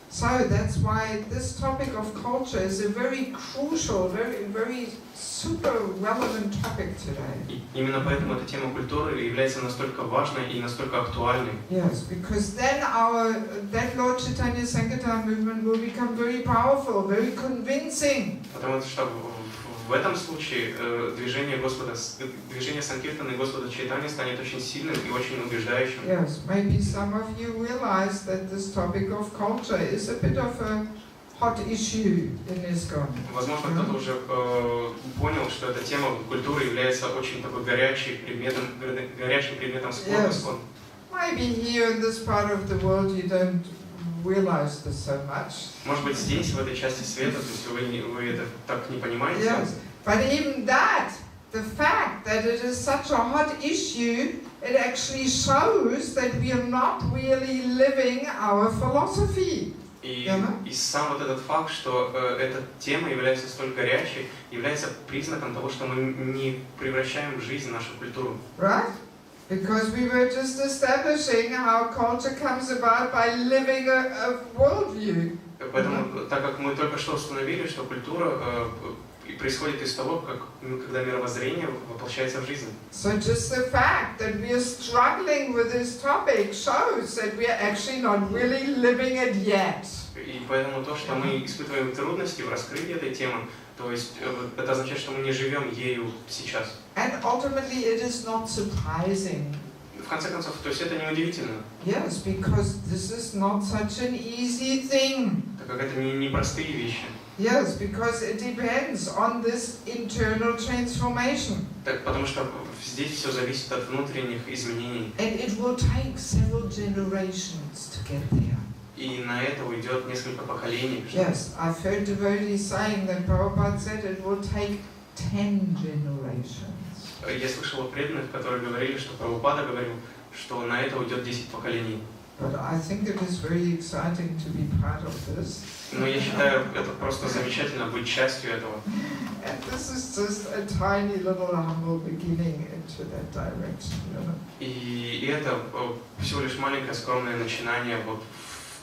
So that's why this topic of culture is a very crucial, very super relevant topic today. И именно поэтому эта тема культуры является настолько важной и настолько актуальной. Yes, because then that Lord Chaitanya Sankirtan movement will become very powerful, very convincing. Потому что в этом случае движение Санкиртаны Господа Чайтани станет очень сильным и очень убеждающим. Yes, maybe some of you realize that this topic of culture is a bit of a hot issue in ИСККОН. Возможно, кто-то уже понял, что эта тема культуры является очень такой горячим предметом спора в ИСККОН. Maybe here in this part of the world you don't realize this so much. Может быть, здесь, в этой части света, то есть вы это так не понимаете. Yes, but even that, the fact that it is such a hot issue, it actually shows that we are not really living our philosophy. И сам вот этот факт, что эта тема является столь горячей, является признаком того, что мы не превращаем в жизнь нашу культуру. Right? Because we were just establishing how culture comes about by living a worldview. Поэтому, так как мы только что установили, что культура происходит из того, когда мировоззрение воплощается в жизнь. So just the fact that we are struggling with this topic shows that we are actually not really living it yet. И поэтому то, что мы испытываем трудности в раскрытии этой темы, то есть это означает, что мы не живем ею сейчас. And ultimately it is not surprising. В конце концов, то есть это не удивительно. Yes, because this is not such an easy thing. Так как это не простые вещи. Yes, because it depends on this internal transformation. Так, потому что здесь все зависит от внутренних изменений. And it will take several generations to get there. И на это уйдет несколько поколений. Yes, I've heard devotees saying that Prabhupada said it will take 10 generations. Я слышал преданных, которые говорили, что Прабхупада говорил, что на это уйдет 10 поколений. But I think it is very exciting to be part of this. Но я считаю, это просто замечательно быть частью этого. And this is just a tiny little humble beginning into that direction, you know. И это всего лишь маленькое скромное начинание вот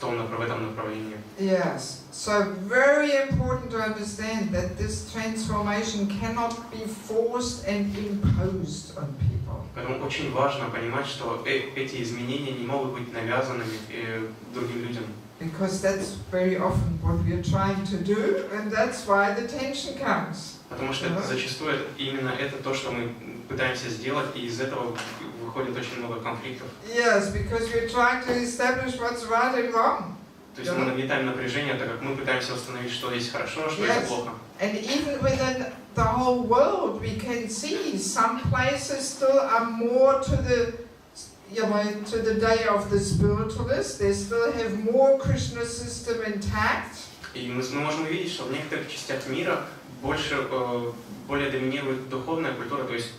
в этом направлении. Yes, so very important to understand that this transformation cannot be forced and imposed on people. Поэтому очень важно понимать, что эти изменения не могут быть навязанными другим людям. Because that's very often what we are trying to do, and that's why the tension comes. Потому что зачастую именно это то, что мы пытаемся сделать, и из этого выходит очень много конфликтов. Yes, because we're trying to establish what's right and wrong. То есть мы нагнетаем напряжение, так как мы пытаемся установить, что здесь хорошо, а что здесь плохо. And even within the whole world, we can see some places still are more to the, you know, to the day of the spiritualists. They still have more Krishna system intact. И мы можем увидеть, что в некоторых частях мира более доминирует духовная культура, то есть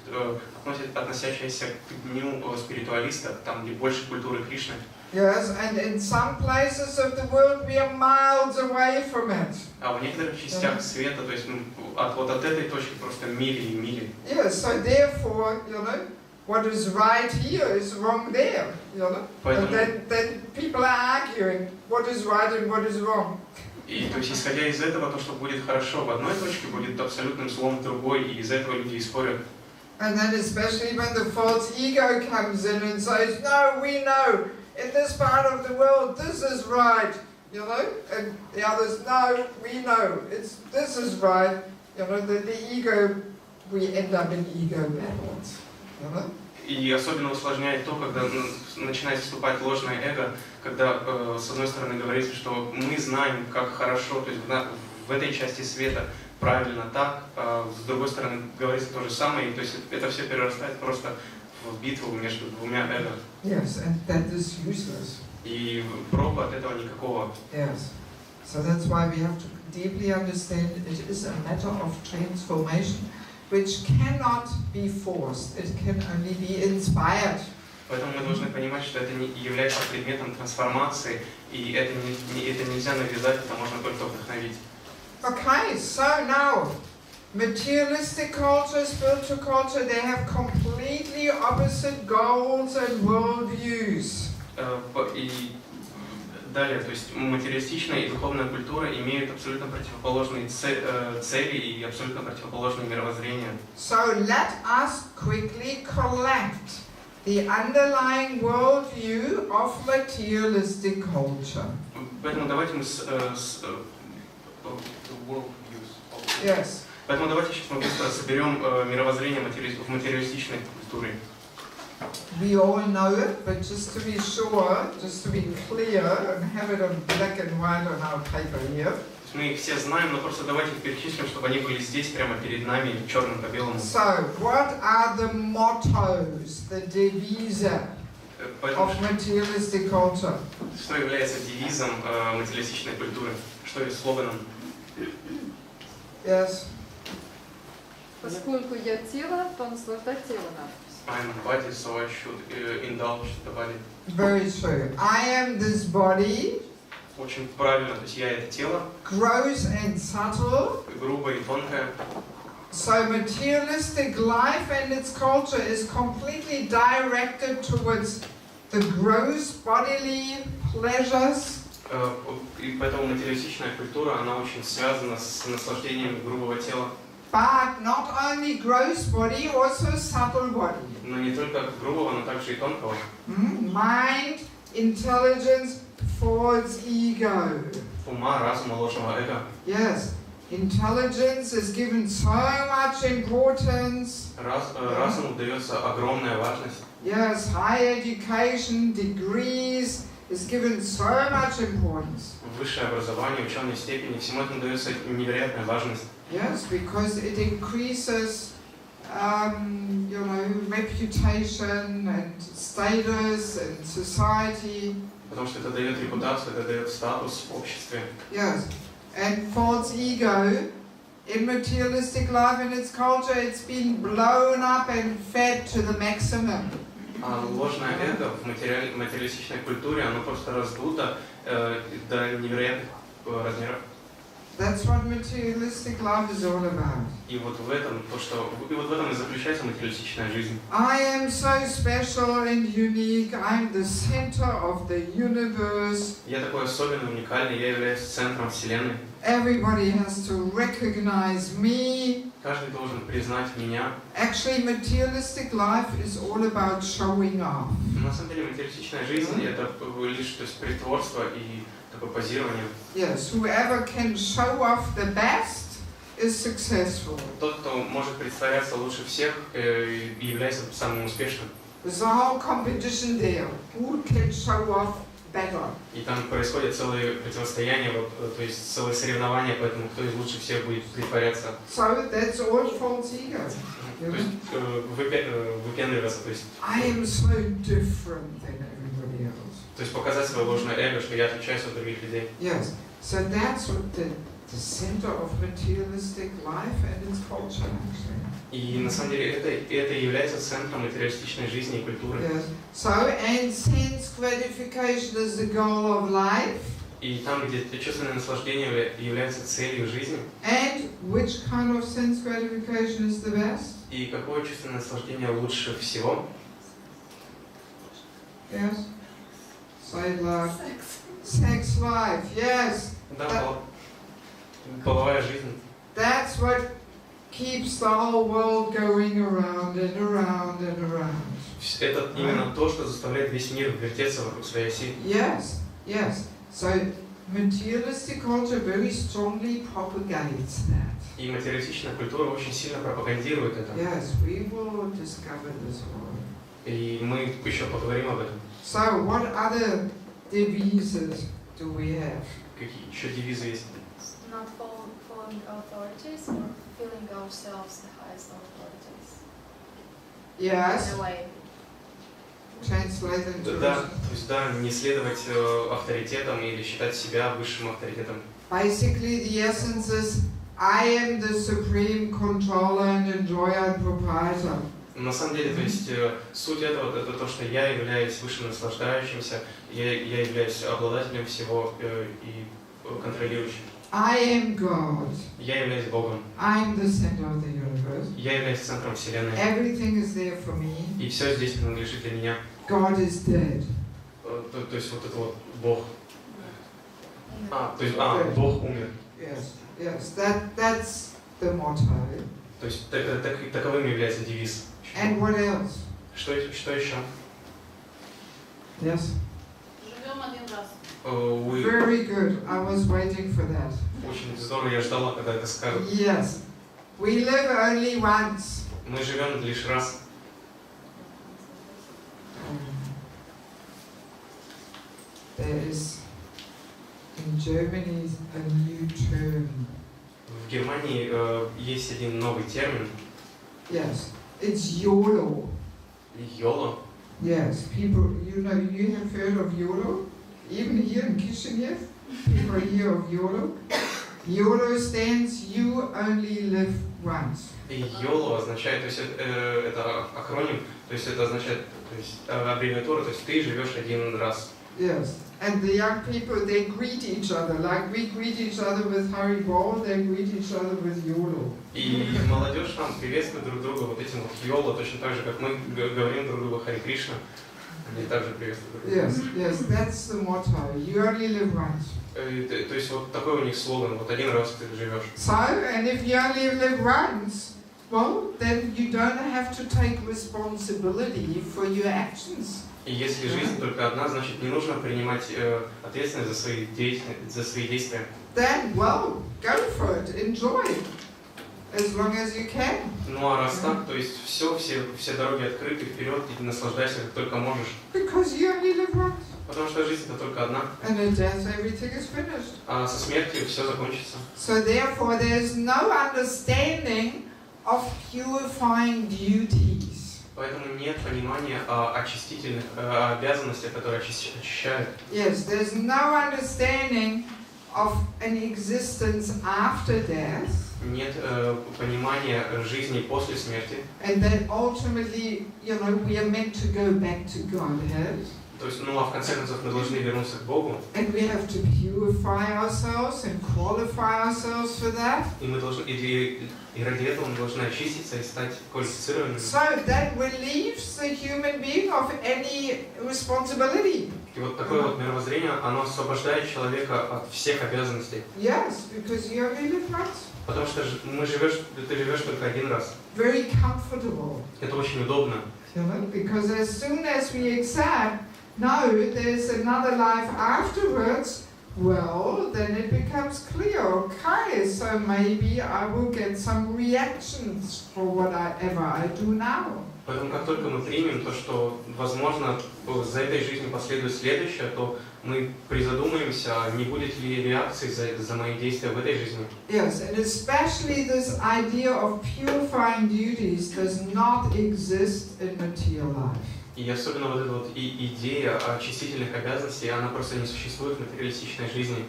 относящаяся к дню спиритуалиста, там где больше культуры Кришны. Yes, and in some places of the world we are miles away from it. А в некоторых частях света, то есть от этой точки просто мили и мили. Yes, so therefore, you know, what is right here is wrong there, you know. And then people are arguing what is right and what is wrong. И то есть, исходя из этого, то, что будет хорошо в одной точке, будет абсолютным злом в другой, и из-за этого люди и спорят. And then especially when the false ego comes in and says, no, we know, in this part of the world, this is right, you know, and the others, no, we know, this is right, you know, the ego, we end up in ego battles, you know. И особенно усложняет то, когда начинает вступать ложное эго, когда с одной стороны говорится, что мы знаем, как хорошо, то есть в этой части света правильно так, а с другой стороны говорится то же самое, и то есть это все перерастает просто в битву между двумя эго. Yes, and that is useless. И проку от этого никакого. Yes. So that's why we have to deeply understand it is a matter of transformation, which cannot be forced. It can only be inspired. Поэтому мы должны понимать, что это не является предметом трансформации, и это нельзя навязать, это можно только вдохновить. Okay, so now, materialistic culture, spiritual culture, they have completely opposite goals and worldviews. И далее, то есть материалистичная и духовная культура имеют абсолютно противоположные цели и абсолютно противоположные мировоззрения. So let us quickly collect the underlying worldview of materialistic culture. Поэтому давайте мы Yes. Поэтому давайте сейчас мы быстро соберем мировоззрение в материалистичной культуре. We all know it, but just to be sure, just to be clear, and have it on black and white on our paper here. Мы их все знаем, но просто давайте их перечислим, чтобы они были здесь, прямо перед нами, черным по белому. So, what are the mottos, the devise of materialistic culture? Что является девизом материалистичной культуры? Что есть слоганом? Yes. Поскольку я тело, то наслаждать тело надо. I'm body, so I should indulge the body. Very true. I am this body. Очень правильно, то есть я это тело. Gross and subtle. Грубое и тонкое. So materialistic life and its culture is completely directed towards the gross bodily pleasures. И поэтому материалистичная культура, она очень связана с наслаждением грубого тела. But not only gross body, also subtle body. Но не только грубого, но также и тонкого. Mind, intelligence, false ego. Ума, разума, ложного эго. Yes, intelligence is given so much importance. Разуму дается огромная важность. Yes, high education, degrees is given so much importance. Высшее образование, ученые степени, всему этому дается невероятная важность. Yes, because it increases, reputation and status in society. Потому что это дает репутацию, это дает статус в обществе. Yes, and false ego in materialistic life and its culture, it's been blown up and fed to the maximum. А ложное эго в материалистичной культуре, оно просто раздуто до невероятных размеров. That's what materialistic life is all about. И вот в этом и заключается материалистичная жизнь. I am so special and unique. I'm the center of the universe. Я такой особенный, уникальный, я являюсь центром вселенной. Everybody has to recognize me. Каждый должен признать меня. Actually, materialistic life is all about showing off. На самом деле материалистичная жизнь это лишь притворство и такое позирование. Yes, whoever can show off the best is successful. Тот, кто может представляться лучше всех, является самым успешным. There's a whole competition there. Who can show off better? И там происходит целое противостояние, то есть целое соревнование, поэтому кто из лучше всех будет притворяться. So that's all false ego. То есть выпендриваться, то есть. I am so different than everybody else. То есть показать свое ложное эго, что я отличаюсь от других людей. Yes. So that's what the center of materialistic life and its culture actually. И на самом деле это является центром материалистичной жизни и культуры. Yes. So, and sense gratification is the goal of life. И там, где чувственное наслаждение является целью жизни. And which kind of sense gratification is the best? И какое чувственное наслаждение лучше всего? Yes. Say love. Sex life. Yes. Да, половая жизнь. That's what keeps the whole world going around and around and around. Это именно то, что заставляет весь мир вертеться вокруг своей оси. Yes, yes. So materialistic culture very strongly propagates that. И материалистичная культура очень сильно пропагандирует это. Yes, we will discover this one. И мы еще поговорим об этом. So what other devises do we have? Какие еще девизы есть? Not following authorities or feeling ourselves the highest authorities. Yes. In a way. translate into Да, Russian. то есть да, не следовать авторитетам или считать себя высшим авторитетом. Basically, the essence is, I am the supreme controller and enjoyer and proprietor. На самом деле, то есть суть этого это то, что я являюсь высшим наслаждающимся, я являюсь обладателем всего и контролирующим. I am God. Я являюсь Богом. I am the center of the universe. Я являюсь центром Вселенной. Everything is there for me. И все здесь принадлежит для меня. God is dead. То есть вот это вот Бог. Бог умер. Yes, that's the motto. То есть таковым является девиз. And what else? Что еще? Yes. Живем один раз. Very good. I was waiting for that. Очень здорово, я ждала, когда это скажут. Yes. We live only once. Мы живем лишь раз. There is in Germany a new term. В Германии есть один новый термин. Yes. It's YOLO. YOLO. Yes. People, you have heard of YOLO? Even here in Kishinev, people hear of YOLO. YOLO stands you only live once. И YOLO означает, то есть это акроним, то есть это означает, то есть аббревиатура, то есть ты живешь один раз. Yes. And the young people, they greet each other like we greet each other with Haribol, they greet each other with YOLO. И молодежь там приветствует друг друга вот этим вот YOLO, точно так же, как мы говорим друг другу Хари Кришна. Они также приветствуют друг друга. Yes, that's the motto. You only live once. То есть вот такой у них слоган, вот один раз ты живешь. So, and if you only live once, well, then you don't have to take responsibility for your actions. И если жизнь только одна, значит не нужно принимать ответственность за свои действия. Then, well, go for it, enjoy it, as long as you can. Ну а раз так, то есть все дороги открыты, вперед, и наслаждайся как только можешь. Because you only live once. Потому что жизнь-то только одна. And at death everything is finished. А со смертью все закончится. So therefore there is no understanding of purifying duties. Поэтому нет понимания очистительных обязанностей, которые очищают. Yes, there's no understanding of an existence after death. Нет понимания жизни после смерти. And that ultimately, we are meant to go back to Godhead. То есть, а в конце концов мы должны вернуться к Богу. And we have to purify ourselves and qualify ourselves for that. И мы должны, и ради этого мы должны очиститься и стать квалифицированными. So that relieves the human being of any responsibility. И вот такое вот мировоззрение, оно освобождает человека от всех обязанностей. Yes, because you only live once. Потому что ты живешь только один раз. Very comfortable. Это очень удобно. Because as soon as we accept, no, there's another life afterwards, well, then it becomes clear, okay, so maybe I will get some reactions for whatever I do now. Поэтому как только мы примем то, что, возможно, за этой жизнью последует следующее, то мы призадумаемся, не будет ли реакции за мои действия в этой жизни. Yes, and especially this idea of purifying duties does not exist in material life. И особенно вот эта вот идея очистительных обязанностей, она просто не существует в материалистичной жизни.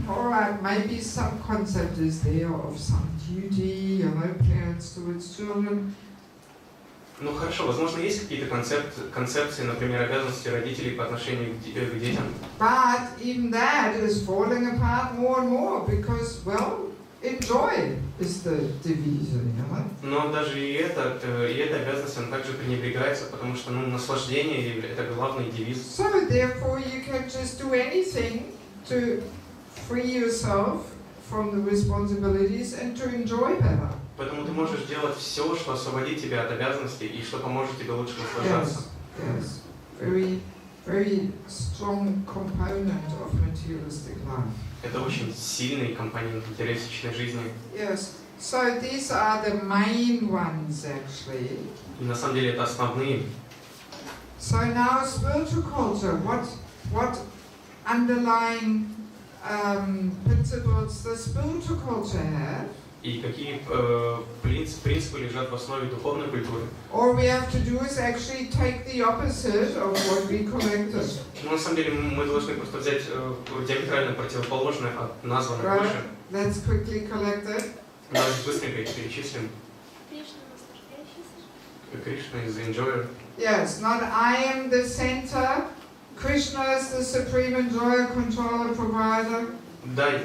Alright, maybe some concept is there of some duty, parents towards children. Ну хорошо, возможно, есть какие-то концепции, например, обязанности родителей по отношению к детям. But even that is falling apart more and more because, well, enjoy is the devise, Но даже и эта обязанность, она также пренебрегается, потому что, наслаждение – это главный девиз. So therefore you can just do anything to free yourself from the responsibilities and to enjoy better. Поэтому ты можешь делать все, что освободит тебя от обязанностей и что поможет тебе лучше наслаждаться. Yes. Very, very strong component of materialistic life. Это очень сильный компонент материалистичной жизни. Yes. So these are the main ones actually. И на самом деле это основные. So now spiritual culture, what underlying principles does spiritual culture have? и какие принципы лежат в основе духовной культуры. All we have to do is actually take the opposite of what we collected. Ну, на самом деле мы должны просто взять диаметрально противоположное от названных Right. выше. Let's quickly collect it. Давайте быстренько их перечислим. Кришна is the enjoyer. Yes, not I am the center. Krishna is the supreme enjoyer, controller, provider. Да,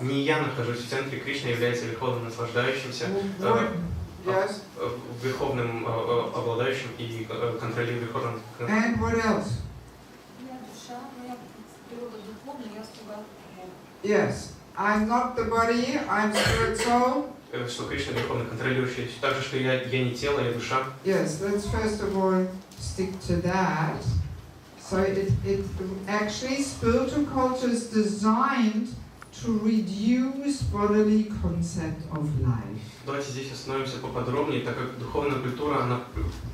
не я нахожусь в центре, Кришна является верховным наслаждающимся, Yes. верховным обладающим и контролирует верховным. And what else? Yes. I'm not the body, I'm spirit soul. Что Кришна верховный контролирующий. Также, что я не тело, я душа. Yes, let's first of all stick to that. So it actually spiritual culture is designed to reduce bodily concept of life. Давайте здесь остановимся поподробнее, так как духовная культура, она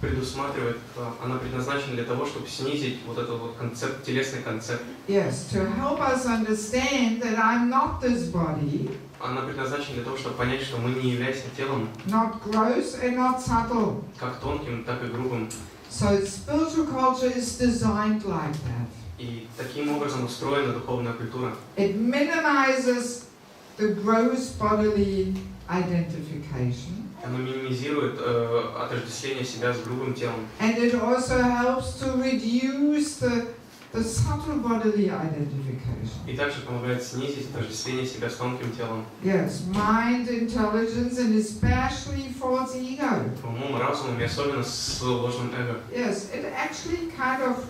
предусматривает, она предназначена для того, чтобы снизить вот этот вот концепт, телесный концепт. Yes, to help us understand that I'm not this body. Она предназначена для того, чтобы понять, что мы не являемся телом, Not gross and not subtle. как тонким, так и грубым. So spiritual culture is designed like that. И таким образом устроена духовная культура. It minimizes the gross bodily identification. Оно минимизирует отождествление себя с грубым телом. And it also helps to reduce the subtle bodily identification. И также помогает снизить отождествление себя с тонким телом. Yes, mind, intelligence, and especially false ego. Умом, разумом и особенно с ложным эго. Yes, it actually kind of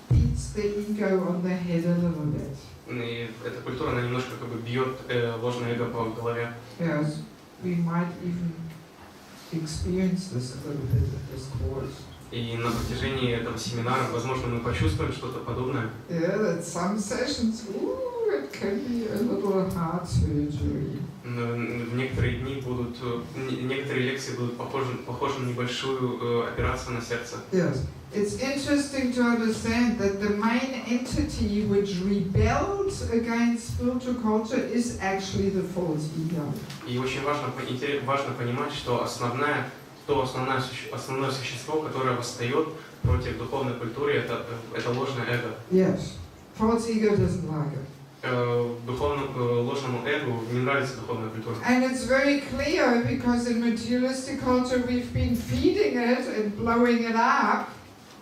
beats the ego on the head a little bit. И эта культура, она немножко как бы бьет ложное эго по голове. Yes, we might even experience this a little bit in this course. И на протяжении этого семинара, возможно, мы почувствуем что-то подобное. Yeah, that some sessions, it can be a little heart surgery. В некоторые дни будут, некоторые лекции будут похожи на небольшую операцию на сердце. Yes, it's interesting to understand that the main entity which rebels against spiritual culture is actually the false ego. И очень важно понимать, что основное существо, которое восстает против духовной культуры, это ложное эго. Yes, false ego doesn't like it. Ложному эго не нравится духовная культура. And it's very clear because in materialistic culture we've been feeding it and blowing it up.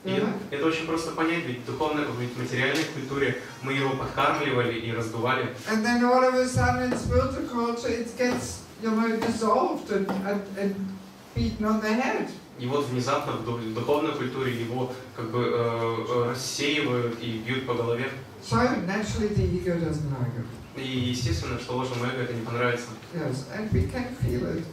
И это очень просто понять, ведь в материальной культуре мы его подкармливали и раздували. And then all of a sudden in spiritual culture it gets, dissolved and beaten on the head. И вот внезапно в духовной культуре его как бы рассеивают и бьют по голове. So naturally the ego doesn't like it. И естественно, что ложному эго это не понравится. Yes, and we can feel it.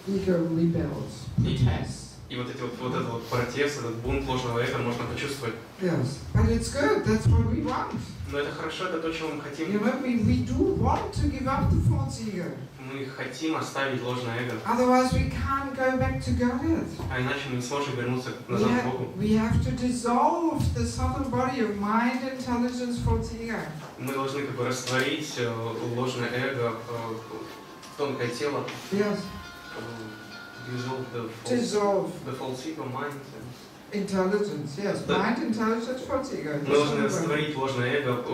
Ego rebels, protests. И вот этот вот протест, этот бунт ложного эго можно почувствовать. Yes, but it's good. That's what we want. Но это хорошо, это то, чего мы хотим. We do want to give up the false ego. Мы хотим оставить ложное эго. Otherwise, we can't go back to God. А иначе мы не сможем вернуться назад к Богу. We have to dissolve the subtle body of mind, intelligence, false ego. Мы должны как бы растворить ложное эго, тонкое тело. Yes. Dissolve the false ego, mind. Intelligence, yes. Mind, intelligence, false ego. Мы должны растворить ложное эго,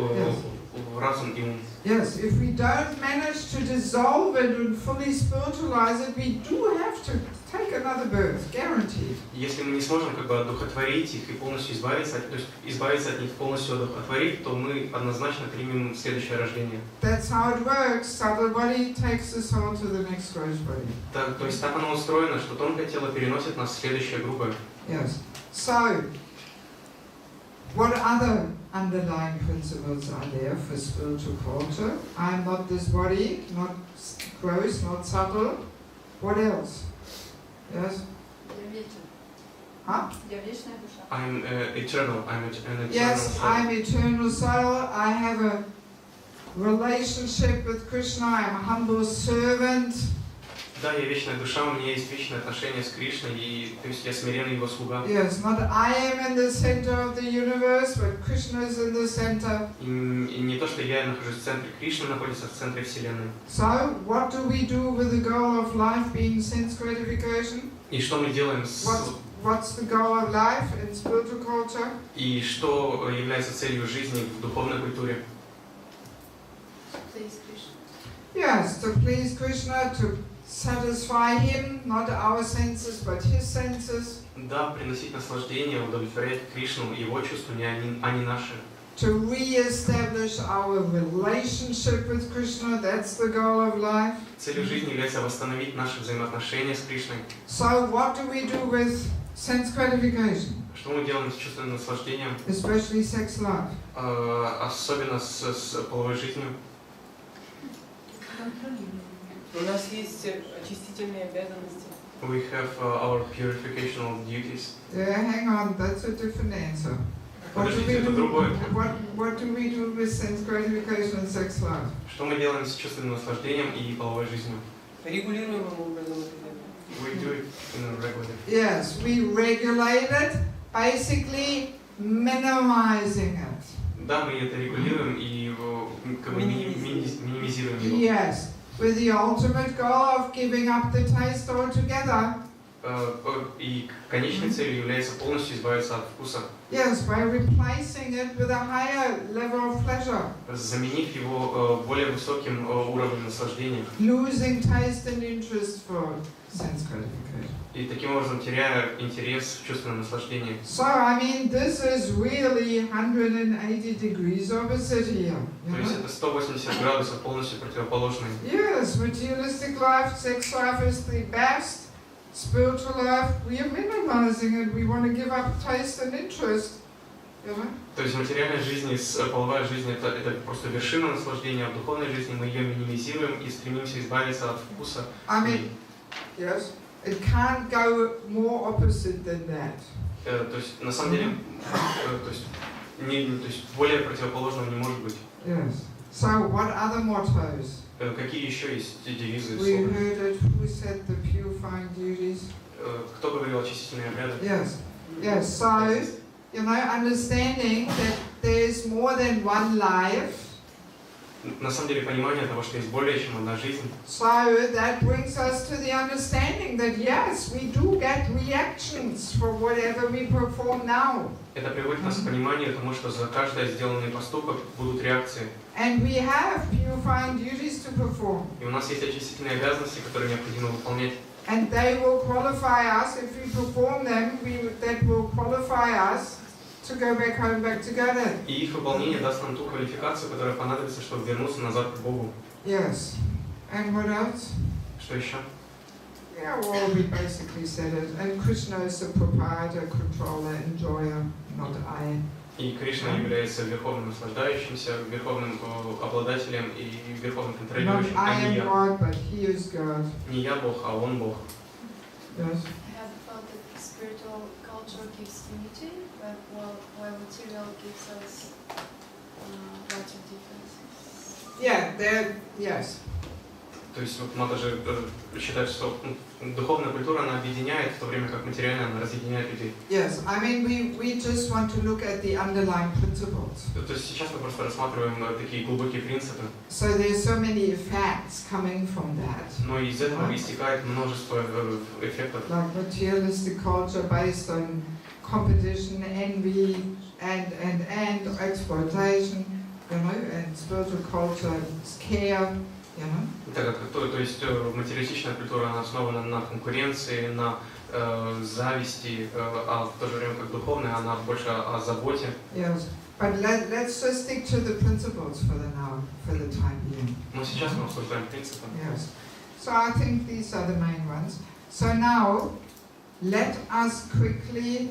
разум и ум. Yes, if we don't manage to dissolve it and fully spiritualize it, we do have to take another birth, guaranteed. Если мы не сможем как бы одухотворить их и полностью избавиться, то есть избавиться от них полностью одухотворить, то мы однозначно примем следующее рождение. That's how it works. Subtle body takes the soul to the next gross body. То есть так оно устроено, что тонкое тело переносит нас в следующее грубое. Yes. So, what other underlying principles are there for spiritual culture? I'm not this body, not gross, not subtle. What else? Yes? Huh? I'm eternal. I'm an eternal Yes, soul. I'm eternal soul. I have a relationship with Krishna. I'm a humble servant. Да, я вечная душа, у меня есть вечное отношение с Кришной, и то есть я смиренный его слуга. Yes, not I am in the center of the universe, but Krishna is in the center. И не то, что я нахожусь в центре, Кришна находится в центре Вселенной. So, what do we do with the goal of life being sense gratification? И что мы делаем с... What's the goal of life in spiritual culture? И что является целью жизни в духовной культуре? Please, Krishna. Yes, to please Krishna, to satisfy him, not our senses, but his senses. Да, приносить наслаждение, удовлетворять Кришну, его чувства, а не наши. To re-establish our relationship with Krishna, that's the goal of life. Целью жизни является восстановить наши взаимоотношения с Кришной. So what do we do with sense gratification? Что мы делаем с чувственным наслаждением? Especially sex life. Особенно с половой жизнью. У нас есть очистительные обязанности. We have our purificational duties. Yeah, hang on, that's a different answer. Подождите, это другое. What do we do with sense gratification and sex life? Что мы делаем с чувственным наслаждением и половой жизнью? Регулируемым образом это делаем. We do it in a regular. Yes, we regulate it, basically minimizing it. Да, мы это регулируем и как бы минимизируем его. Yes, with the ultimate goal of giving up the taste altogether. И конечной целью является полностью избавиться от вкуса. Yes, by replacing it with a higher level of pleasure. Заменив его более высоким уровнем наслаждения. Losing taste and interest for sense gratification. И таким образом теряя интерес в чувственном наслаждении. So, I mean, this is really 180 degrees opposite here. То есть это 180 градусов полностью противоположные. Yes, materialistic life, sex life is the best. Spiritual life, we are minimizing it. We want to give up taste and interest. You know? То есть материальная жизнь и половая жизнь это просто вершина наслаждения, а в духовной жизни мы ее минимизируем и стремимся избавиться от вкуса. I mean, yes, it can't go more opposite than that. То есть на самом деле, то есть более противоположного не может быть. Yes. So, what other mottos? Какие еще есть девизы? We heard it. Who said the purifying duties? Кто говорил очистительные обряды? Yes. Yes. So, you know, understanding that there's more than one life. На самом деле понимание того, что есть более чем одна жизнь. So that brings us to the understanding that yes, we do get reactions for whatever we perform now. Это приводит нас к пониманию тому, что за каждый сделанный поступок будут реакции. And we have purifying duties to perform. И у нас есть очистительные обязанности, которые необходимо выполнять. And they will qualify us if we perform them. That will qualify us to go back home, back together. И их выполнение даст нам ту квалификацию, которая понадобится, чтобы вернуться назад к Богу. Yes. And what else? Что еще? Yeah, well, we basically said it. And Krishna is the proprietor, controller, enjoyer, not I. И Кришна является верховным наслаждающимся, верховным обладателем и верховным Not контролирующим, I а не am я. God, but He is God. Не я Бог, а Он Бог. Yes. I have felt that spiritual culture gives unity, but while material gives us lots of differences. Yeah, there. Yes. То есть вот матаджи считают, что духовная культура она объединяет, в то время как материальная она разъединяет людей. Yes. I mean, we just want to look at the underlying principles. То есть сейчас мы просто рассматриваем такие глубокие принципы. So there's so many effects coming from that. Но из этого истекает множество эффектов. Like materialistic culture based on competition, envy, and exploitation, you know, and spiritual culture is care, you know. То есть материалистичная культура она основана на конкуренции, на зависти, а в то же время как духовная она больше о заботе. Yes, but let's just stick to the principles for the time being. Но сейчас мы обсуждаем принципы. Yes. So I think these are the main ones. So now, let us quickly.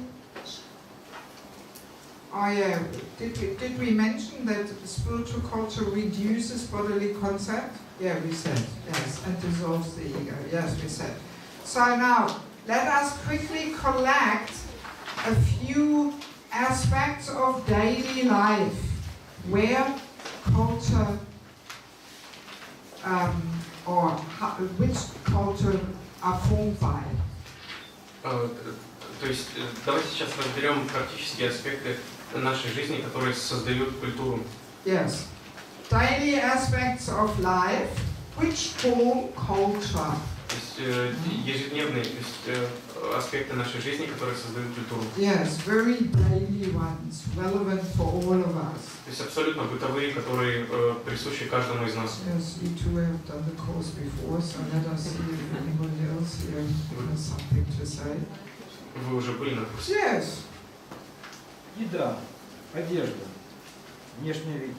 Oh yeah, did we mention that spiritual culture reduces bodily concept? Yeah, we said, yes, and dissolves the ego. Yes, we said. So now, let us quickly collect a few aspects of daily life where culture or which culture are formed by. То есть давайте сейчас разберем практические аспекты нашей жизни, которые создают культуру. Yes. Daily aspects of life which form culture. То есть ежедневные, то есть аспекты нашей жизни, которые создают культуру. Yes, very daily ones, relevant for all of us. То есть абсолютно бытовые, которые присущи каждому из нас. Yes, you two have done the course before, so let us see if anybody else here has something to say. Вы уже были на курсе? Yes. Еда, одежда, внешний вид.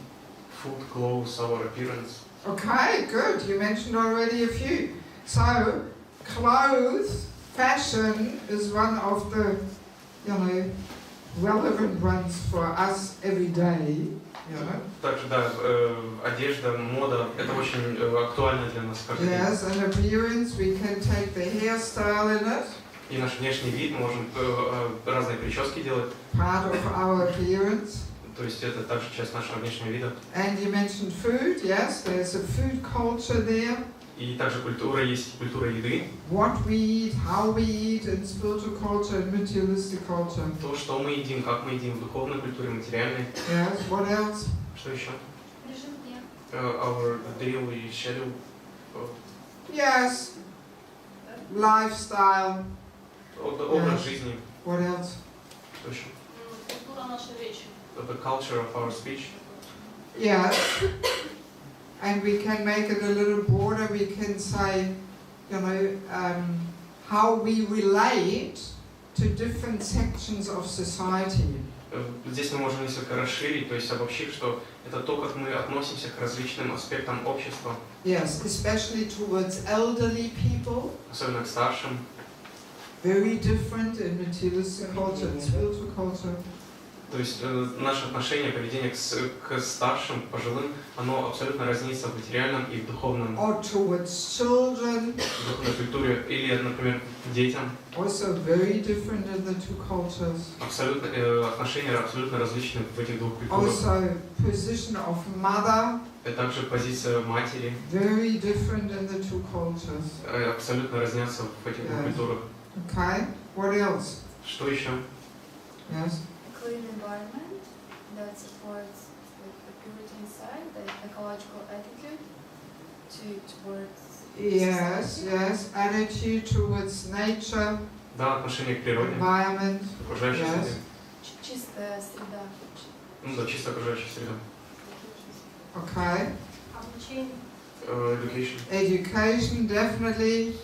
Food, clothes, our appearance. Okay, good. You mentioned already a few. So, clothes, fashion is one of the, relevant ones for us every day. Также, да, одежда, мода, это очень актуально для нас каждый день. Yes, and appearance, we can take the hairstyle in it. И наш внешний вид, мы можем разные прически делать. Part of our appearance. То есть это также часть нашего внешнего вида. And you mentioned food, yes, there's a food culture there. И также культура, есть культура еды. What we eat, how we eat in spiritual culture and materialistic culture. То, что мы едим, как мы едим в духовной культуре, материальной. Yes, what else? Что еще? Режим дня. Our daily schedule. Yes, lifestyle. Образ жизни. What else? Что еще? Культура нашей речи. The culture of our speech. Yes. And we can make it a little broader. We can say, how we relate to different sections of society. Здесь мы можем несколько расширить, то есть обобщив, что это то, как мы относимся к различным аспектам общества. Yes, especially towards elderly people. Особенно к старшим. Very different in materialistic culture and spiritual culture. То есть наше отношение, поведение к старшим, пожилым, оно абсолютно разнится в материальном и в духовном. Or towards children. В духовной культуре или, например, к детям. Also very different in the two cultures. Абсолютно отношения абсолютно различны в этих двух культурах. Also position of mother. Это также позиция матери. Very different in the two cultures. Абсолютно разнятся в этих двух культурах. Okay. What else? Что еще? Yes. Clean environment that supports the purity inside, the ecological attitude towards Yes, yes. Attitude towards nature. Да, отношение к природе, Environment. окружающей среде. чистая среда. Ну да, чисто окружающая среда. Okay. Обучение. Education. Education, definitely.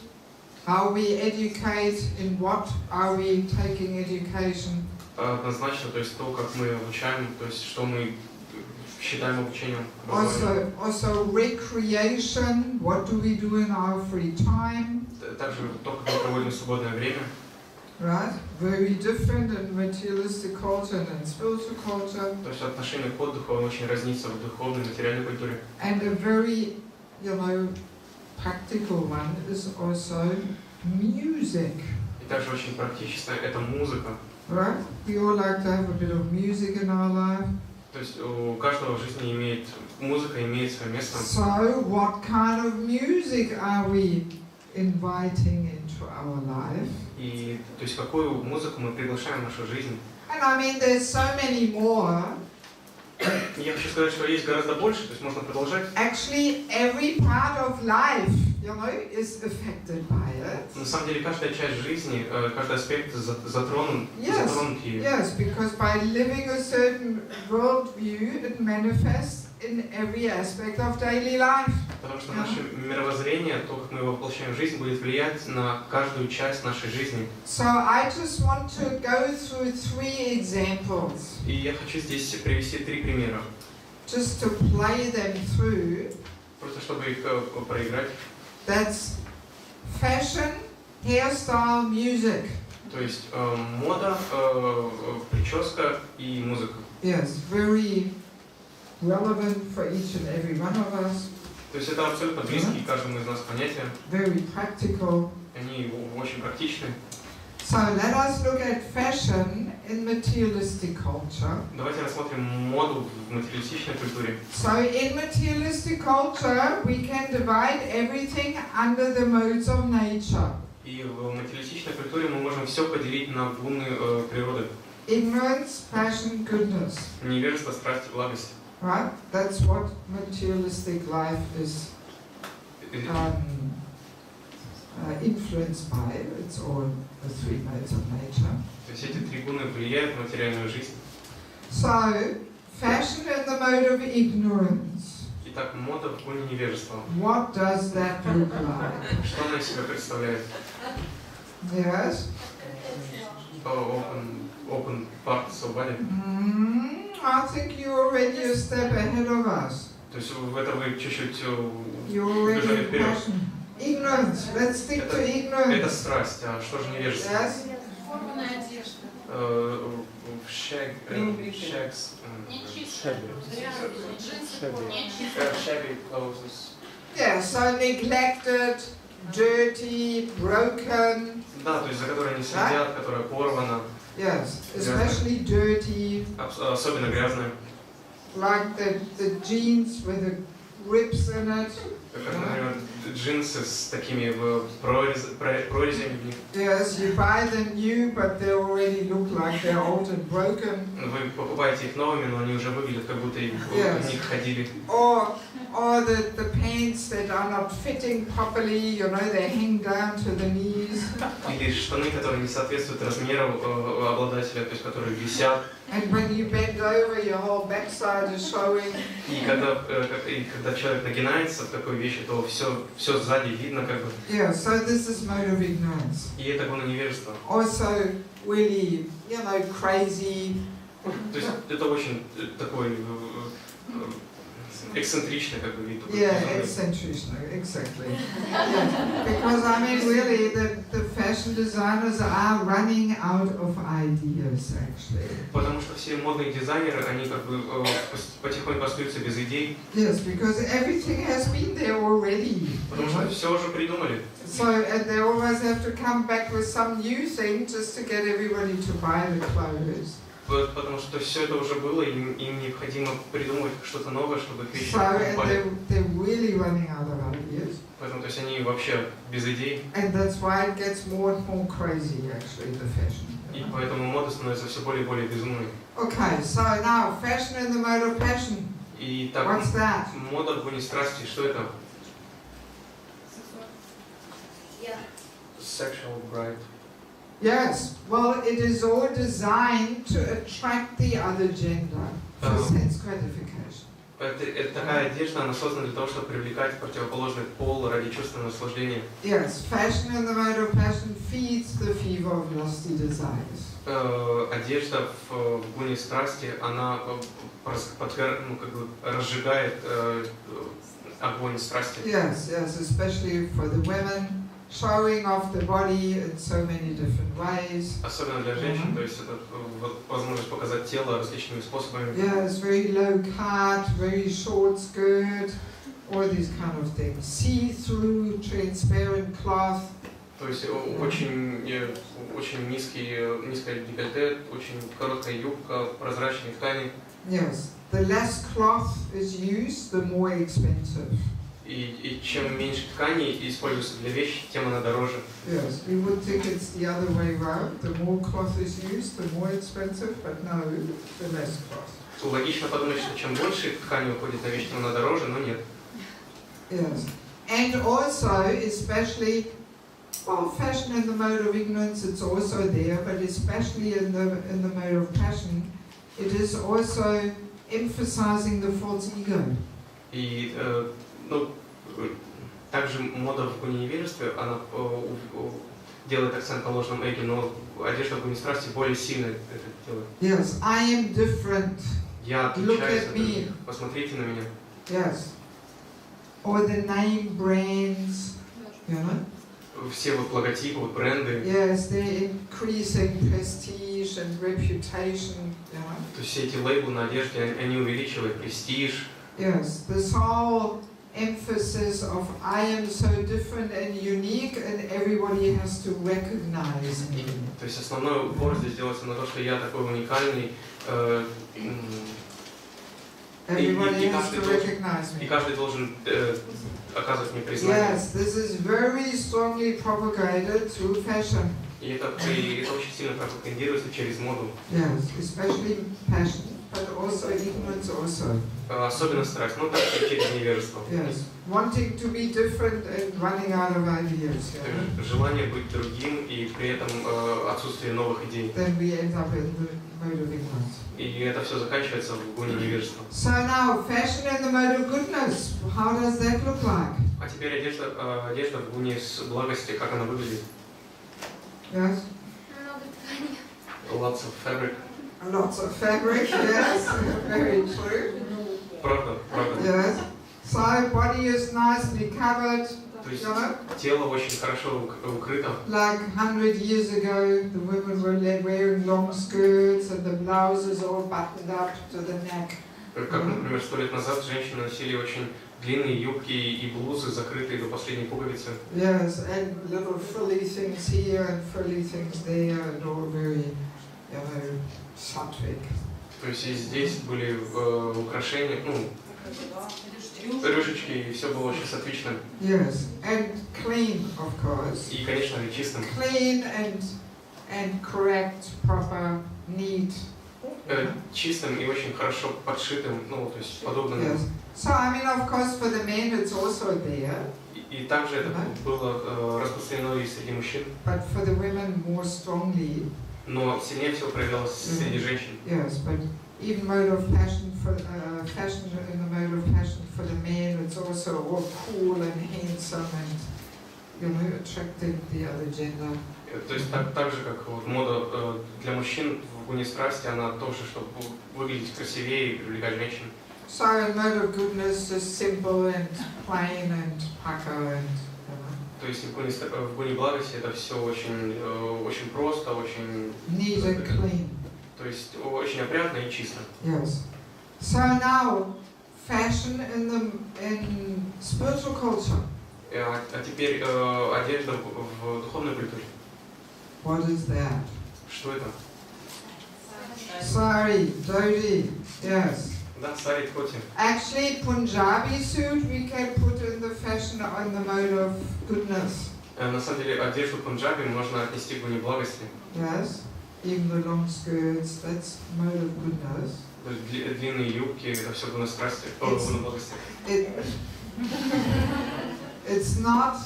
How we educate, in what are we taking education? Однозначно, то есть то, как мы обучаем, то есть что мы считаем обучением. Also recreation, what do we do in our free time? Также то, как мы проводим свободное время. Right? Very different in materialistic culture and in spiritual culture. То есть отношение к отдыху очень разнится в духовной и материальной культуре. And a very, practical one is also music. И также очень практично это музыка. Right? We all like to have a bit of music in our life. То есть у каждого в жизни музыка имеет свое место. So, what kind of music are we inviting into our life? И то есть какую музыку мы приглашаем в нашу жизнь? And I mean, there's so many more. Я хочу сказать, что есть гораздо больше, то есть можно продолжать. Actually, every part of life, is affected by it. На самом деле, каждая часть жизни, каждый аспект затронут ею. Yes, because by living a certain worldview, it manifests in every aspect of daily life. Потому что наше мировоззрение, то, как мы его воплощаем в жизнь, будет влиять на каждую часть нашей жизни. So I just want to go through 3 examples. И я хочу здесь привести 3 примера. Just to play them through. Просто чтобы их проиграть. That's fashion, hairstyle, music. То есть мода, прическа и музыка. Yes, very relevant for each and every one of us. То есть это абсолютно близкие каждому из нас понятия. Very practical. Они очень практичны. So let us look at fashion in materialistic culture. Давайте рассмотрим моду в материалистичной культуре. So in materialistic culture, we can divide everything under the modes of nature. И в материалистичной культуре мы можем все поделить на гуны природы. Ignorance, passion, goodness. Невежество, страсть и благость. Right? That's what materialistic life is influenced by. It's all the three modes of nature. То есть эти три гуны влияют на материальную жизнь. So, fashion in the mode of ignorance. Итак, мода в гуне невежества. What does that look like? Что она из себя представляет? Yes? Open parts of body. I think you're already a step ahead of us. То есть в это вы чуть-чуть You're already убежали in вперед. passion. Ignorance. Let's stick to Это ignorance. страсть, а что же невежество? Yes? Форменная одежда. Shabby clothes. Yeah, so neglected, dirty, broken. Да, то есть за которой не следят, которая порвана, Yes, especially dirty, особенно грязная. like the jeans with the rips in it. Как, например, джинсы с такими прорезями в них. Yes, you buy them new, but they already look like they're old and broken. Вы покупаете их новыми, но они уже выглядят, как будто в них ходили. Or the pants that are not fitting properly, you know, they hang down to the knees. Или штаны, которые не соответствуют размеру обладателя, то есть которые висят. And when you bend over, your whole backside is showing. И когда человек нагинается в такой вещи, то все сзади видно, как бы. Yeah, so this is mode of ignorance. И это гуна невежества. Also, really, you know, crazy. То есть это очень такой эксцентричный как бы вид. Yeah, eccentricious, exactly. Yeah. Because I mean, really, the fashion designers are running out of ideas, actually. Потому что все модные дизайнеры, они как бы потихоньку остаются без идей. Yes, because everything has been there already. Потому что все уже придумали. So, and they always have to come back with some new thing just to get everybody to buy the clothes. Потому что все это уже было, им необходимо придумывать что-то новое, чтобы их вещи So, покупали. and they're really running out of ideas. Поэтому, то есть они вообще без идей. And that's why it gets more and more crazy, actually, the fashion. И поэтому мода становится все более и более безумной. Okay, so now, fashion in the mode of passion. И так, What's that? мода в гуне страсти, что это? Sexual bride. Yes, well, it is all designed to attract the other gender for sense gratification. Это такая одежда, она создана для того, чтобы привлекать противоположный пол ради чувственного наслаждения. Yes, fashion in the mode of passion feeds the fever of lusty desires. Одежда в гуне страсти, она разжигает огонь страсти. Yes, yes, especially for the women, showing off the body in so many different ways. Особенно для женщин, то есть это возможность показать тело различными способами. Yes, very low cut, very short skirt, all these kind of things. See-through, transparent cloth. То есть очень низкое декольте, очень короткая юбка, прозрачные ткани. Yes, the less cloth is used, the more expensive. И чем меньше тканей используется для вещи, тем она дороже. Yes, we would think it's the other way around. The more cloth is used, the more expensive, but no, the less cloth. Логично подумать, что чем больше ткани уходит на вещь, тем она дороже, но нет. Yes, and also, especially, well, fashion in the mode of ignorance, it's also there, but especially in the mode of passion, it is also emphasizing the false ego. И также мода в гуне невежества, она делает акцент на ложном эго, но одежда в гуне страсти более сильно это делает. Yes, I am different. Я отличаюсь от других. Посмотрите на меня. Yes. Or the name brands, you know? Все вот логотипы, вот бренды. Yes, they're increasing prestige and reputation, you know? То есть все эти лейблы на одежде, они увеличивают престиж. Yes, this whole emphasis of I am so different and unique and everybody has to recognize me. То есть основной упор здесь делается на то, что я такой уникальный, Everybody has to recognize и me. каждый должен оказывать мне признание. Yes, this is very strongly propagated through fashion. И это очень сильно пропагандируется через моду. Yes, especially passion, but also ignorance also. Особенно страсть, но также и через невежество. Yes, wanting to be different and running out of ideas. Yeah. Желание быть другим и при этом отсутствие новых идей. Then we end up in the mode of ignorance. И это все заканчивается в гоне невежества. So now, fashion in the mode of goodness. How does that look like? А теперь одежда в гуне с благости, как она выглядит? Yes. Lots of fabric. Lots of fabric. Yes, very true. Правда, правда. Yes. So body is nicely covered. То есть You know? тело очень хорошо укрыто. Like 100 years ago, the women were wearing long skirts and the blouses all buttoned up to the neck. Как, например, 100 лет назад женщины носили очень длинные юбки и блузы, закрытые до последней пуговицы. Yes, and little frilly things here and frilly things there, and all very, you know, sattvic. То есть и здесь были украшения, рюшечки, и все было очень сатвичным. Yes, and clean, of course. И, конечно, чистым. Clean and correct, proper, neat. Чистым и очень хорошо подшитым, то есть подобным. Yes. So I mean, of course, for the men it's also there. И также это было распространено и среди мужчин. But for the women more strongly. Но сильнее всего проявлялось среди женщин. Yes, but even mode of fashion for fashion in the mode of fashion for the men, it's also all cool and handsome and attracting the other gender. То есть так же, как вот мода для мужчин в гуне страсти, она тоже, чтобы выглядеть красивее и привлекать женщин. So in mode of goodness is simple and plain and paka and. То есть в гуне благости это все очень просто, очень. Neat and clean. То есть очень опрятно и чисто. Yes. So now, fashion in spiritual culture. А теперь одежда в духовной культуре. What is that? Что это? Sari, dhoti, yes. Да, сари, дхоти. Actually, Punjabi suit we can put in the fashion on the mode of goodness. На самом деле одежду пунджаби можно отнести к гуне благости. Yes. Even the long skirts, that's mode of goodness. Длинные юбки, это все гуна страсти, гуна благости. It's not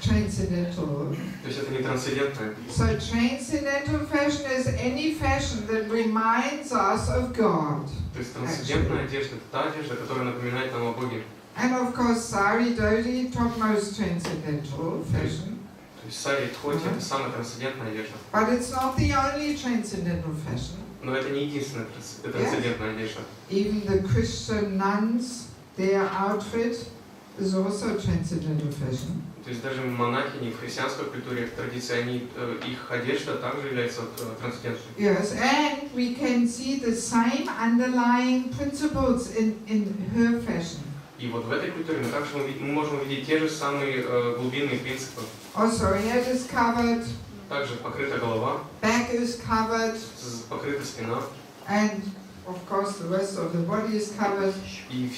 transcendental. То есть это не трансцендентное. So transcendental fashion is any fashion that reminds us of God. То есть трансцендентная одежда – это та одежда, которая напоминает нам о Боге. And of course, sari, dhoti, topmost transcendental fashion. То есть сари, дхоти – это самая трансцендентная одежда. But it's not the only transcendental fashion. Но это не единственная трансцендентная одежда. Even the Christian nuns, their outfit is also transcendental fashion. То есть даже монахини в христианской культуре, в традиции, их одежда также является трансцендентной. Yes, and we can see the same underlying principles in her fashion. И вот в этой культуре мы также можем увидеть те же самые глубинные принципы. Also, head is covered. Также покрыта голова. Back is covered. Покрыта спина. And of course, the rest of the body is covered. И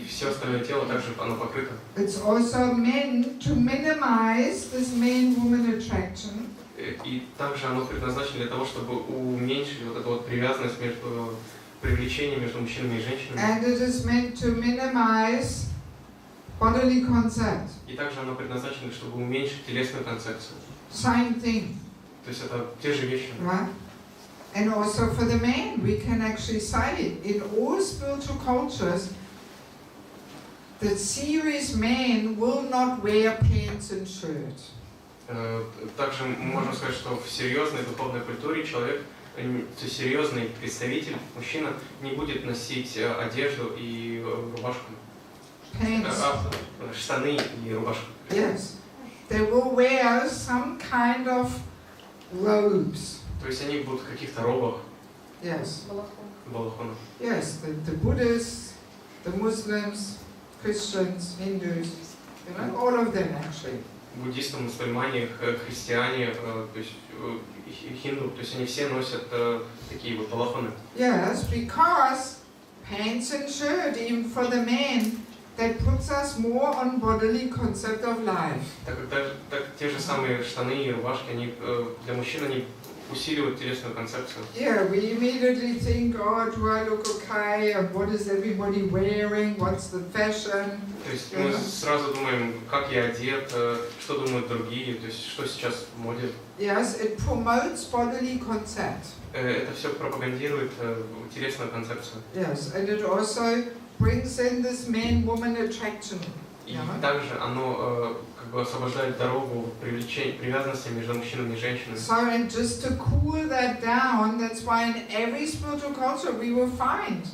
все остальное тело также оно покрыто. It's also meant to minimize this man-woman attraction. И также оно предназначено для того, чтобы уменьшить вот эту вот привязанность между привлечение между мужчинами и женщинами. And it is meant to minimize bodily concept. И также оно предназначено, чтобы уменьшить телесную концепцию. Same thing. То есть это те же вещи. Right? And also for the men, we can actually say in all spiritual cultures that serious men will not wear pants and shirt. Также мы можем сказать, что в серьезной духовной культуре человек, серьезный представитель, мужчина, не будет носить одежду и рубашку. Штаны и рубашку. Yes. They will wear some kind of robes. То есть они будут в каких-то робах. Yes. Балахонах. Yes, the Buddhists, the Muslims, Christians, Hindus, you know, all of them actually. Буддисты, мусульмане, христиане, то есть хинду, то есть они все носят такие вот балахоны. Yes, because pants and shirt, even for the men, that puts us more on bodily concept of life. Так те же самые штаны и рубашки, они для мужчин они усиливают телесную концепцию. Yeah, we immediately think, oh, do I look okay? And what is everybody wearing? What's the fashion? То есть мы сразу думаем, как я одет, что думают другие, то есть что сейчас в моде. Yes, it promotes bodily concept. Это все пропагандирует телесную концепцию. Yes, and it also brings in this man-woman attraction. И также оно как бы освобождает дорогу привязанности между мужчинами и женщинами. So, and just to cool that down, that's why in every spiritual culture we will find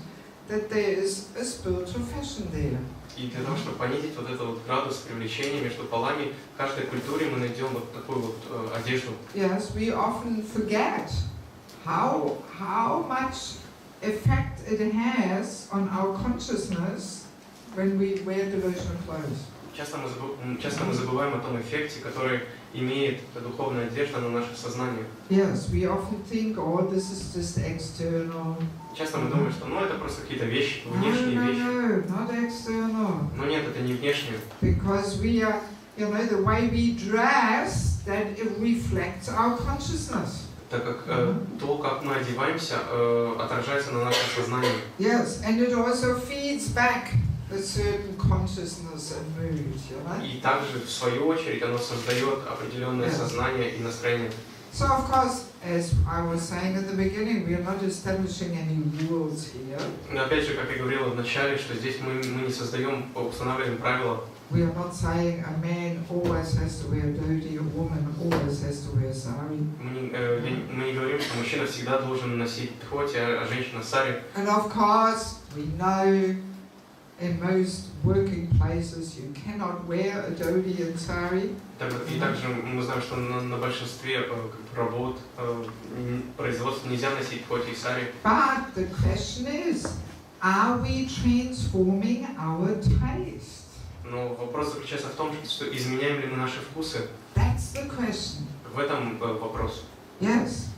that there is a spiritual fashion there. И для того, чтобы понизить вот этот вот градус привлечения между полами, в каждой культуре мы найдем вот такую вот одежду. Yes, we often forget how much effect it has on our consciousness when we wear devotional clothes. Часто мы забываем о том эффекте, который имеет духовная одежда на наше сознание. Yes, we often think, oh, this is just external. Часто мы думаем, что это просто какие-то вещи, внешние вещи. No, not external. Но нет, это не внешнее. Because we are, you know, the way we dress, that it reflects our consciousness. Так как то, как мы одеваемся, отражается на нашем сознании. Yes, and it also feeds back a certain consciousness and mood, you know? И также, в свою очередь, оно создает определенное сознание и настроение. So, of course, as I was saying at the beginning, we are not establishing any rules here. Но опять же, как я говорил в начале, что здесь мы не создаем, устанавливаем правила. We are not saying a man always has to wear dhoti, a woman always has to wear sari. Мы не говорим, что мужчина всегда должен носить дхоти, а женщина сари. And of course, we know in most working places you cannot wear a dhoti and sari. И также мы знаем, что на большинстве работ, производств нельзя носить дхоти и сари. But the question is, are we transforming our taste? Но вопрос заключается в том, что изменяем ли мы наши вкусы. That's the question. В этом вопрос. Yes.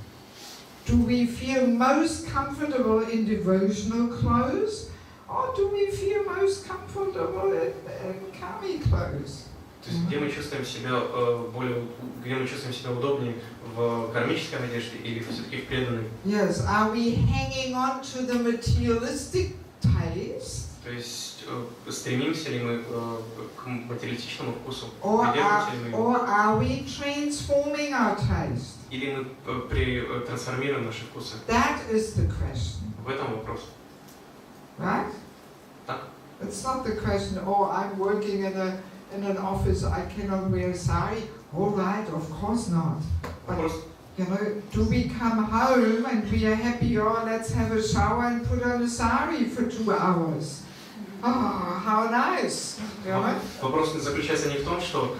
Do we feel most comfortable in devotional clothes, or do we feel most comfortable in kami clothes? То есть где мы чувствуем себя удобнее, в кармической одежде или все-таки в преданной? Yes. Are we hanging on to the materialistic taste? То есть стремимся ли мы к материалистичному вкусу? Or are we transforming our taste? Или мы трансформируем наши вкусы? That is the question. В этом вопрос. Right? Так. It's not the question, oh, I'm working in an office, I cannot wear a sari. All right, of course not. But, you know, do we come home and we are happy, oh, let's have a shower and put on a sari for 2 hours? Oh, how nice. You know? Вопрос заключается не в том, что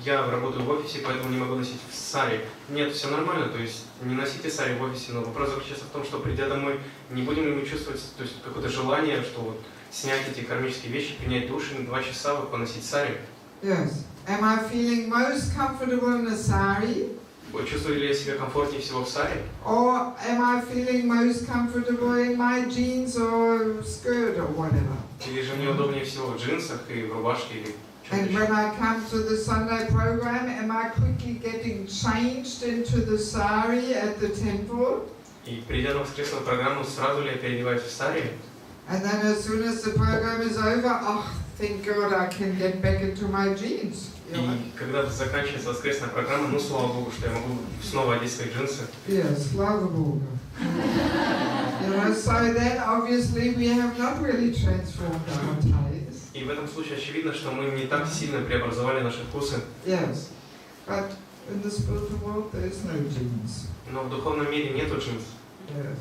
я работаю в офисе, поэтому не могу носить сари. Нет, все нормально, то есть не носите сари в офисе, но вопрос заключается в том, что придя домой, не будем ли мы чувствовать какое-то желание, что вот снять эти кармические вещи, принять душ и на 2 часа вот поносить сари. Yes. Am I feeling most comfortable in a sari? Чувствую ли я себя комфортнее всего в сари? Or am I feeling most comfortable in my jeans or skirt or whatever? Или же мне удобнее всего в джинсах и в рубашке или And when I come to the Sunday program, am I quickly getting changed into the sari at the temple? И придя на воскресную программу, сразу ли я переодеваюсь в сари? And then as soon as the program is over, oh, thank God I can get back into my jeans. И когда заканчивается воскресная программа, ну слава Богу, что я могу снова одеть свои джинсы. Yes, слава Богу. You know, so then obviously we have not really transformed our taste. И в этом случае очевидно, что мы не так сильно преобразовали наши вкусы. Yes, but in the spiritual world there is no jeans. Но в духовном мире нету джинс. Yes.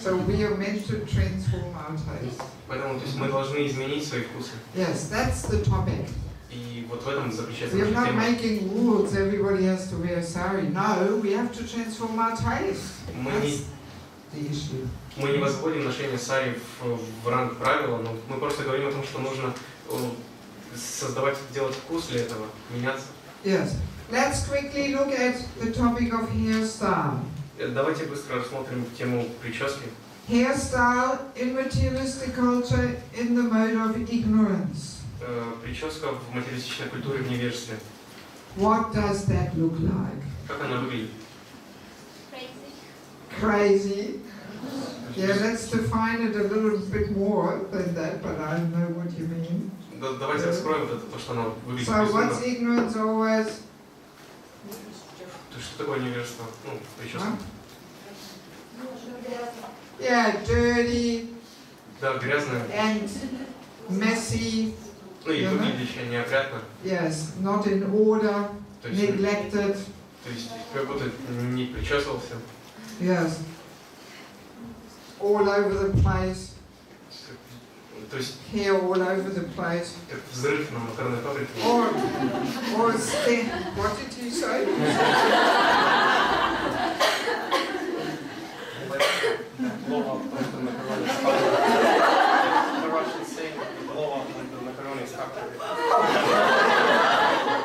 So we are meant to transform our taste. Поэтому, то есть, мы должны изменить свои вкусы. Yes, that's the topic. И вот в этом заключается We are наша not тема. making rules. Everybody has to wear a sari. No, we have to transform our taste. the issue. Мы не возводим ношение сари в ранг правила, но мы просто говорим о том, что нужно создавать, делать вкус для этого, меняться. Yes. Let's quickly look at the topic of hairstyle. Давайте быстро рассмотрим тему прически. Hairstyle in materialistic culture in the mode of ignorance. Прическа в материалистичной культуре в невежестве. What does that look like? Как она выглядит? Crazy. Yeah, let's define it a little bit more than that, but I know what you mean. Давайте раскроем это, то, что она выглядит So безумно. what's ignorance always? То есть, что такое невежество? Ну, прическа. Huh? Yeah, dirty Да, грязная. and messy. Ну и выглядящая неопрятно. Yes, not in order, То есть, neglected. то есть как будто не причесывался. Yes. All over the place. То есть Hair all over the place. как взрыв на макаронной фабрике. Or what did you say? Blow up like the macaroni The Russians say blow up like the macaroni factory.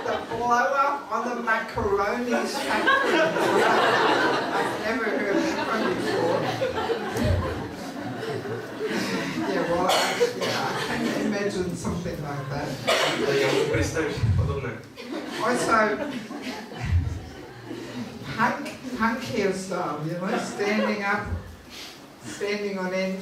The blow up on the macaroni factory. I've never heard that one before. Yeah, well, I can imagine something like that. Да, я могу представить что-то подобное. Also, punk hairstyle, you know, standing up, standing on end.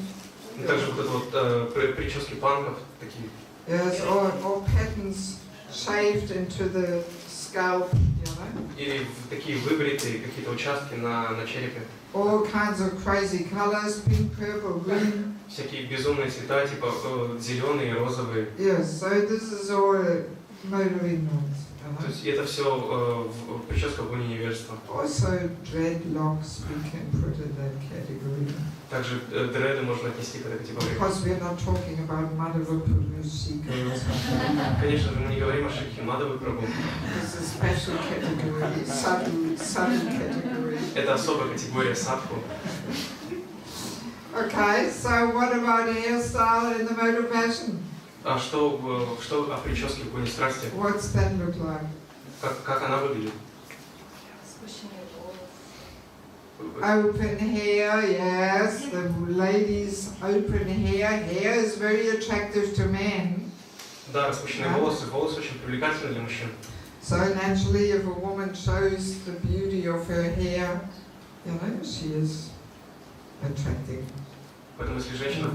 Также вот это вот прически панков такие. Yes, or patterns shaved into the scalp, you know. Или такие выбритые какие-то участки на черепе. All kinds of crazy colors, pink, purple, green. Всякие безумные цвета, типа зеленые, розовые. Yes, so this is all mode of ignorance. То есть это все прическа в уне невежества. Also dreadlocks we can put in that category. Также дреды можно отнести к этой категории. Because we're not talking about Madhava Prabhu Shika or something. Конечно же, мы не говорим о Шикхе Мадхавы Прабху. It's a special category, sadhu category. Это особая категория садху. Okay, so what about hairstyle in the mode of passion? А что о прическе в уне страсти? What's that look like? Как она выглядит? Open hair, yes, the ladies' open hair. Hair is very attractive to men. Да, распущенные волосы. Волосы очень привлекательны для мужчин. So naturally, if a woman shows the beauty of her hair, you know, she is attractive. Поэтому если женщина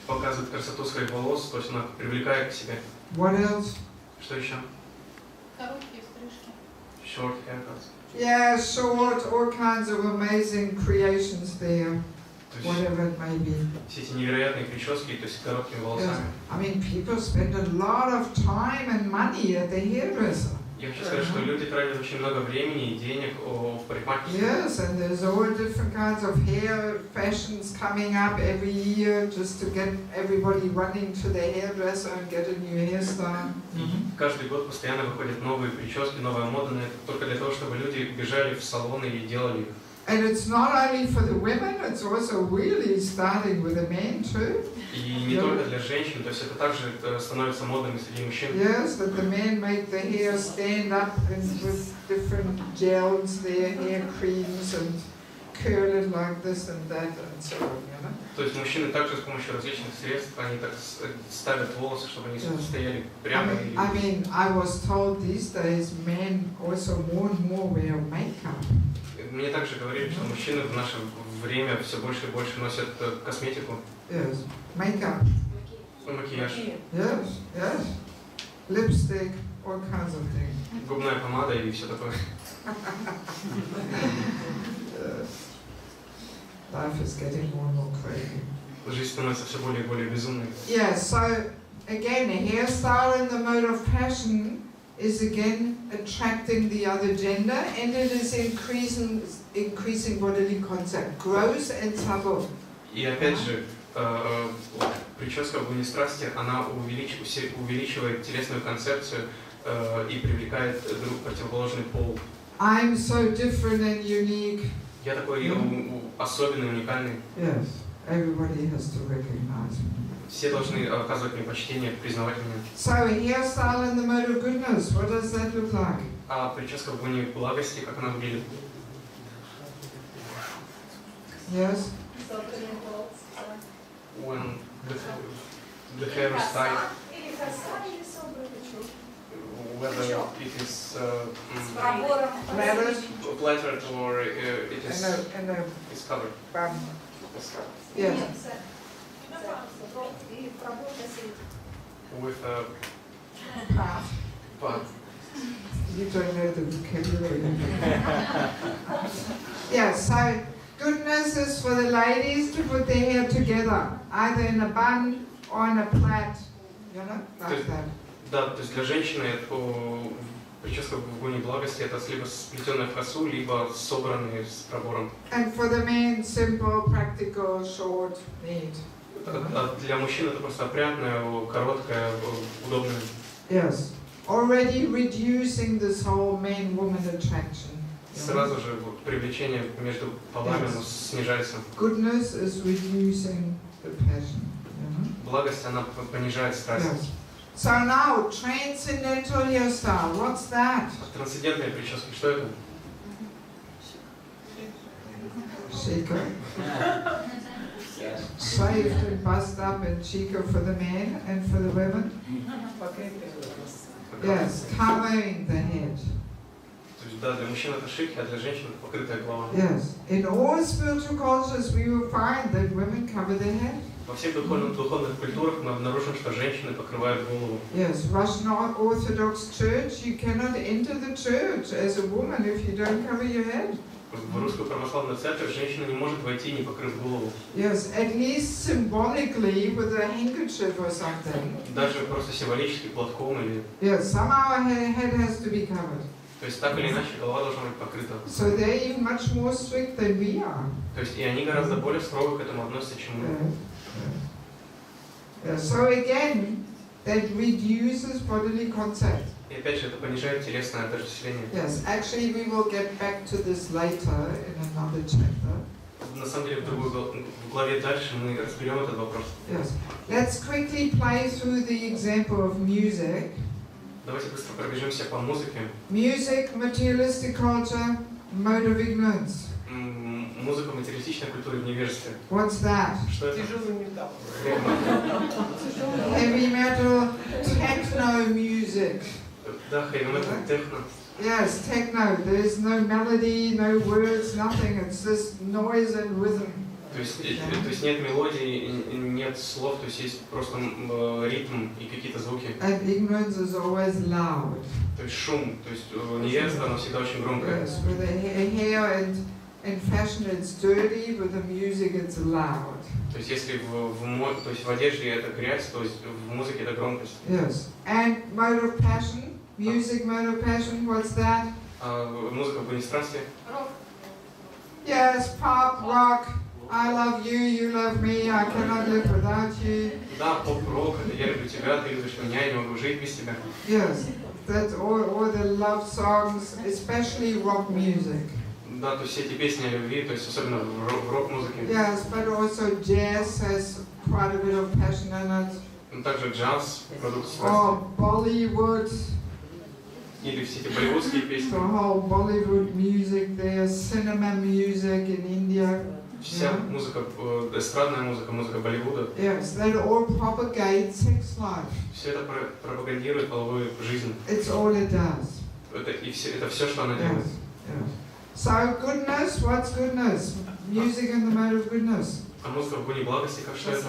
показывает красоту своих волос, то есть она привлекает к себе. What else? Что еще? Короткие стрижки. Short haircuts. Yeah, short, all kinds of amazing creations there, То есть whatever it may be. все эти невероятные прически, то есть с короткими Yes. волосами. I mean, people spend a lot of time and money at the hairdresser. Я хочу сказать, что люди тратят очень много времени и денег в парикмахерстве. Yes, and there's all different kinds of hair fashions coming up every year just to get everybody running to the hairdresser and get a new hairstyle. И каждый год постоянно выходят новые прически, новая мода на это, только для того, чтобы люди бежали в салоны и делали их. And it's not only for the women, it's also really starting with the men too. И не только для женщин, то есть это также становится модным среди мужчин. Yes, that the men make the hair stand up and with different gels, their hair creams and curl it like this and that and so on, you know. То есть мужчины также с помощью различных средств, они так ставят волосы, чтобы они стояли прямо. I mean, I was told these days men also more and more wear makeup. Мне также говорили, что мужчины в наше время все больше и больше носят косметику. Yes, makeup. Макияж. Yes, yes. Lipstick, all kinds of things. Губная помада и все такое. Yes. Life is getting more and more crazy. Жизнь становится все более и более безумной. Yeah, so again, a hairstyle in the mode of passion is again attracting the other gender, and it is increasing bodily contact, gross and subtle. И опять же, прическа в уне страсти, она увеличивает телесную концепцию и привлекает противоположный пол. I'm so different and unique. Я такой особенный, уникальный. Yes, everybody has to recognize me. Все должны оказывать мне почтение, признавать меня. So hairstyle in the mode of goodness, what does that look like? А прическа в гуне благости, как она выглядит? Yes? When the hair is tied, whether it is plaited or it is it's covered. Yes. With a Part. part. You don't know the vocabulary. Yeah, so goodness is for the ladies to put their hair together, either in a bun or in a plait, you know, like that. Да, то есть для женщины прическа в гуне благости это либо сплетенная в косу, либо собранные с пробором. And for the men, simple, practical, short, neat. А для мужчин это просто опрятная, короткая, удобная. Yes. Already reducing this whole man-woman attraction. Сразу же привлечение между полами снижается. Goodness is reducing the passion. Благость, она понижает страсть. Yes. So now, transcendental hairstyle, what's that? Трансцендентная прическа, что это? Chico. Shaved and buzzed up and chico for the men and for the women. Yes, covering the head. То есть, да, для мужчин это шик, а для женщин это покрытая голова. Yes, in all spiritual cultures we will find that women cover their head. Во всех духовных культурах мы обнаружим, что женщины покрывают голову. Yes, Russian Orthodox Church, you cannot enter the church as a woman if you don't cover your head. В русскую православную церковь женщина не может войти, не покрыв голову. Yes, at least symbolically with a handkerchief or something. Даже просто символически платком или. Yes, somehow her head has to be covered. То есть так или иначе голова должна быть покрыта. So they're even much more strict than we are. То есть и они гораздо более строго к этому относятся, чем мы. Yeah. So again, that reduces bodily contact. И опять же это понижает телесное отождествление. Yes, actually we will get back to this later in another chapter. На самом деле в главе дальше мы разберем этот вопрос. Yes. Let's quickly play through the example of music. Давайте быстро пробежимся по музыке. Music, materialistic culture, mode of ignorance. Музыка материалистичной культуры в невежестве. What's that? Что это? Тяжелый металл. Heavy metal, techno music. Да, heavy metal, техно. Yes, techno. There's no melody, no words, nothing. It's just noise and rhythm. То есть нет мелодии, нет слов, то есть есть просто ритм и какие-то звуки. And ignorance is always loud. То есть шум, то есть невежество, оно всегда очень громкое. Yes, with the hair and fashion it's dirty, with the music it's loud. То есть если в одежде это грязь, то есть в музыке это громкость. Yes, and mode of passion, music mode of passion, what's that? Музыка в гуне страсти. Yes, pop, rock. I love you, you love me, I cannot live without you. Да, поп-рок, это я люблю тебя, ты любишь меня, я не могу жить без тебя. Yes, that's all the love songs, especially rock music. Да, то есть все эти песни о любви, то есть особенно в рок-музыке. Yes, but also jazz has quite a bit of passion in it. Также джаз, продукт страсти. Or Bollywood. Или все эти болливудские песни. The whole Bollywood music there, cinema music in India. Вся музыка, эстрадная музыка, музыка Болливуда. Yes, that all propagate sex life. Все это пропагандирует половую жизнь. It's all it does. Это все, что она делает. Yes. So goodness, what's goodness? Music in the mode of goodness. А музыка в гуне благости, как что это?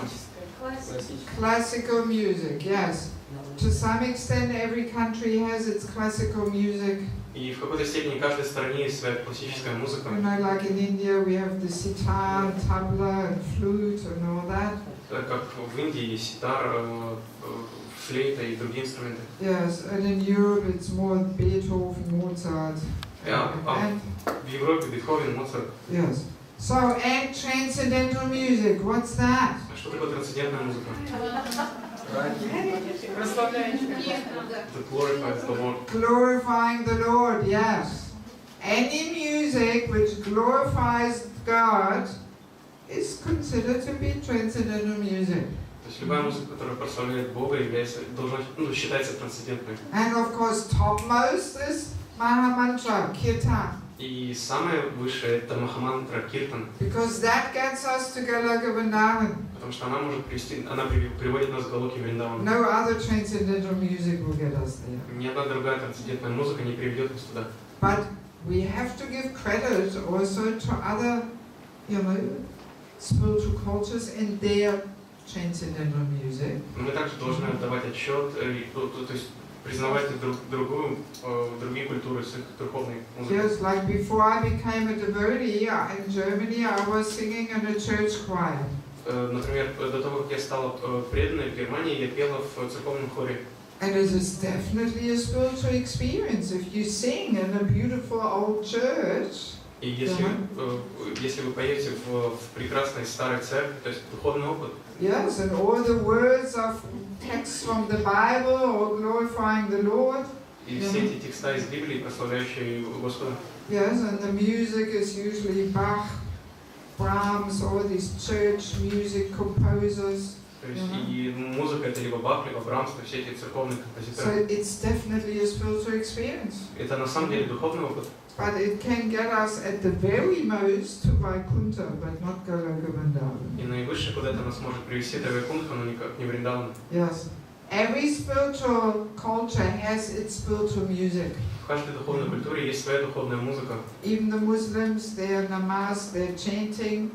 Classical music, yes. To some extent, every country has its classical music. И в какой-то степени каждой стране есть своя классическая музыка. You know, like in India, we have the sitar, tabla, and flute, and all that. Как в Индии есть ситар, флейта и другие инструменты. Yes, and in Europe, it's more Beethoven, Mozart. В Европе Бетховен, Моцарт. Yes. So, and transcendental music, what's that? А что такое трансцендентная музыка? Прославляющий. That glorifies the Lord. Glorifying the Lord, yes. any music which glorifies God is considered to be transcendental music. То есть любая музыка, которая прославляет Бога, считается трансцендентной. And of course, topmost is Mahamantra, Kirtan. И самое высшее это Махамантра Киртан. Because that gets us to Goloka Vrindavan. Потому что она может привести, она приводит нас к Галоке Вриндавану. No other transcendental music will get us there. Ни одна другая трансцендентная музыка не приведет нас туда. But we have to give credit also to other, spiritual cultures in their transcendental music. Мы также должны отдавать отчет, то есть признавать другие культуры с их духовной музыкой. Just like before I became a devotee in Germany, I was singing in a church choir. Например, до того, как я стала преданной в Германии, я пела в церковном хоре. And it is definitely a spiritual experience if you sing in a beautiful old church. И если вы поедете в прекрасной старой церкви, то есть духовный опыт. Yes, and all the words of texts from the Bible or glorifying the Lord. И все эти текста из Библии, прославляющие Господа. Yes, and the music is usually Bach, Brahms, all these church music composers. То есть и музыка это либо Бах, либо Брамс, то все эти церковные композиторы. So it's definitely a spiritual experience. Это на самом деле духовный опыт. But it can get us at the very most to Vaikuntha, but not Goloka Vrindavan. И наивысшее куда это нас может привести до Вайкунтха, но никак не Вриндавана. Yes. Every spiritual culture has its spiritual music. В каждой духовной культуре есть своя духовная музыка. Even the Muslims, their namaz, their chanting,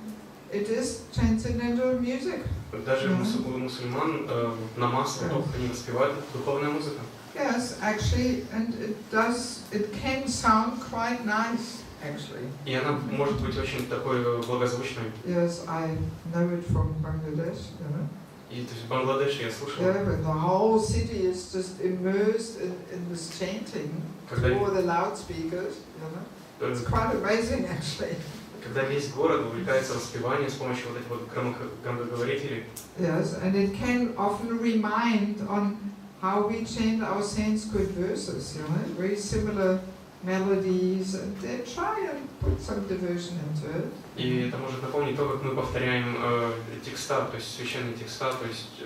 it is transcendental music. Даже у мусульман намаз, они воспевают духовная музыка. Yes, actually, and it can sound quite nice, actually. И она может быть очень такой благозвучной. Yes, I know it from Bangladesh, И то есть в Бангладеше я слышал. Yeah, but the whole city is just immersed in this chanting through all the loudspeakers, It's quite amazing, actually. Когда весь город увлекается воспеванием с помощью вот этих вот громкоговорителей. Yes, and it can often remind on how we chant our Sanskrit verses, very similar melodies, and they try and put some devotion into it. И это может напомнить то, как мы повторяем текста, то есть священные текста, то есть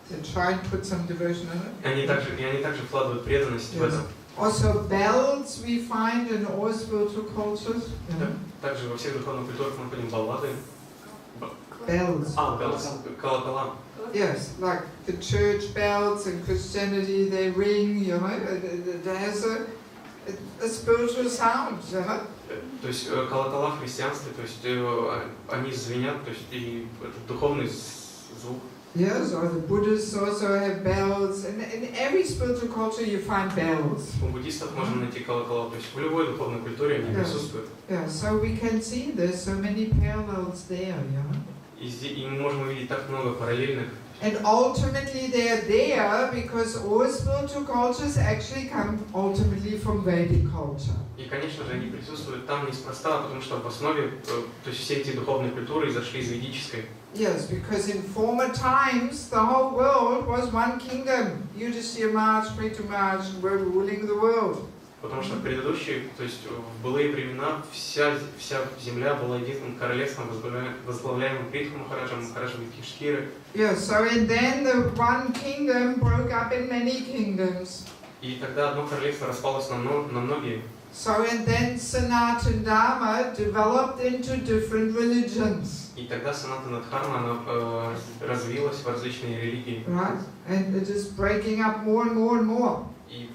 They try and put some devotion in it. они также вкладывают преданность в это. Also bells we find in all spiritual cultures. Также во всех духовных культурах мы находим баллады. Bells. Колокола. Yes, like the church bells in Christianity, they ring, it has a spiritual sound, То есть колокола в христианстве, то есть они звенят, то есть и это духовный звук. Yes, or the Buddhists also have bells. In every spiritual culture you find bells. У буддистов можно найти колокола, то есть в любой духовной культуре они присутствуют. Yeah, so we can see there's so many parallels there, И мы можем увидеть так много параллельных. And ultimately they are there because all spiritual cultures actually come ultimately from Vedic culture. И, конечно же, они присутствуют там неспроста, потому что в основе, то есть все эти духовные культуры изошли из ведической. Yes, because in former times the whole world was one kingdom. Yudhishthira Maharaj, Prithu Maharaj were ruling the world. Потому что в предыдущие, то есть в былые времена, вся земля была единым королевством, возглавляемым Притху Махараджем, Махараджем Юдхиштхиры. Yes, so and then the one kingdom broke up in many kingdoms. И тогда одно королевство распалось на многие. So and then Sanatana Dharma developed into different religions. И тогда Санатана Дхарма она развилась в различные религии. Right, and it is breaking up more and more and more. И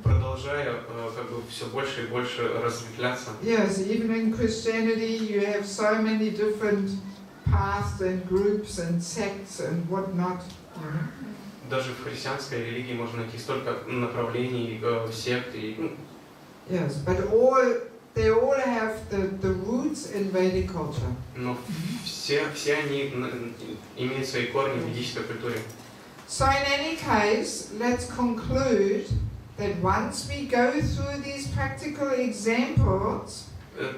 продолжая как бы все больше и больше разветвляться. Yes, even in Christianity you have so many different paths and groups and sects and whatnot. Даже в христианской религии можно найти столько направлений, сект и. Yes, but they all have the roots in Vedic culture. Но все они имеют свои корни в ведической культуре. So in any case, let's conclude that once we go through these practical examples,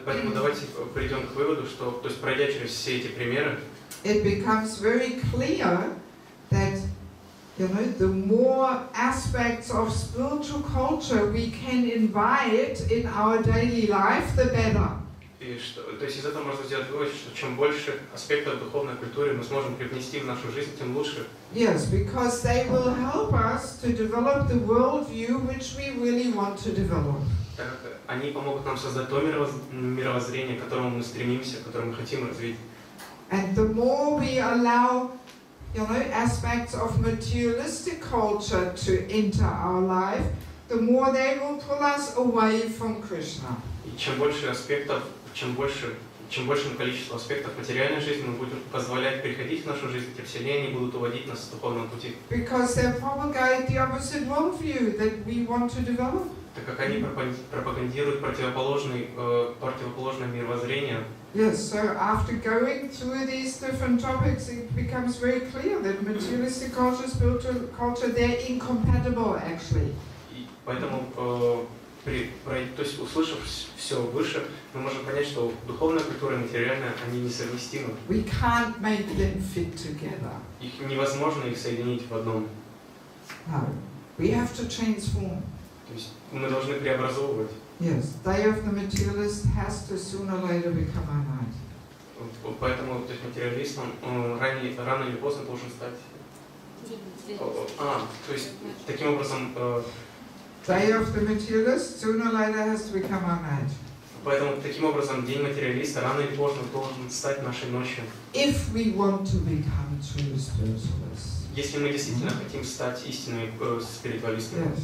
Поэтому давайте придем к выводу, что, то есть пройдя через все эти примеры, it becomes very clear that you know, the more aspects of spiritual culture we can invite in our daily life, the better. И что, то есть из этого можно сделать вывод, что чем больше аспектов духовной культуры мы сможем привнести в нашу жизнь, тем лучше. Yes, because they will help us to develop the worldview which we really want to develop. Так как они помогут нам создать то мировоззрение, к которому мы стремимся, которое мы хотим развить. And the more we allow, you know, aspects of materialistic culture to enter our life, the more they will pull us away from Krishna. И чем больше аспектов, чем большим количеством аспектов материальной жизни мы будем позволять приходить в нашу жизнь, тем сильнее они будут уводить нас с духовного пути. Because they propagate the opposite worldview that we want to develop. Так как они пропагандируют противоположное мировоззрение. Yes, so after going through these different topics, it becomes very clear that materialistic culture, spiritual culture, they're incompatible actually. И поэтому, то есть услышав все выше, мы можем понять, что духовная культура и материальная, они несовместимы. We can't make them fit together. Их невозможно их соединить в одном. No, we have to transform. То есть мы должны преобразовывать. Yes, day of the materialist has to sooner or later become our night. Поэтому, то есть материалист, он рано или поздно должен стать. То есть таким образом. Day of the materialist sooner or later has to become our night. Поэтому таким образом день материалиста рано или поздно должен стать нашей ночью. If we want to become true spiritualists. Если мы действительно хотим стать истинными спиритуалистами. Yes.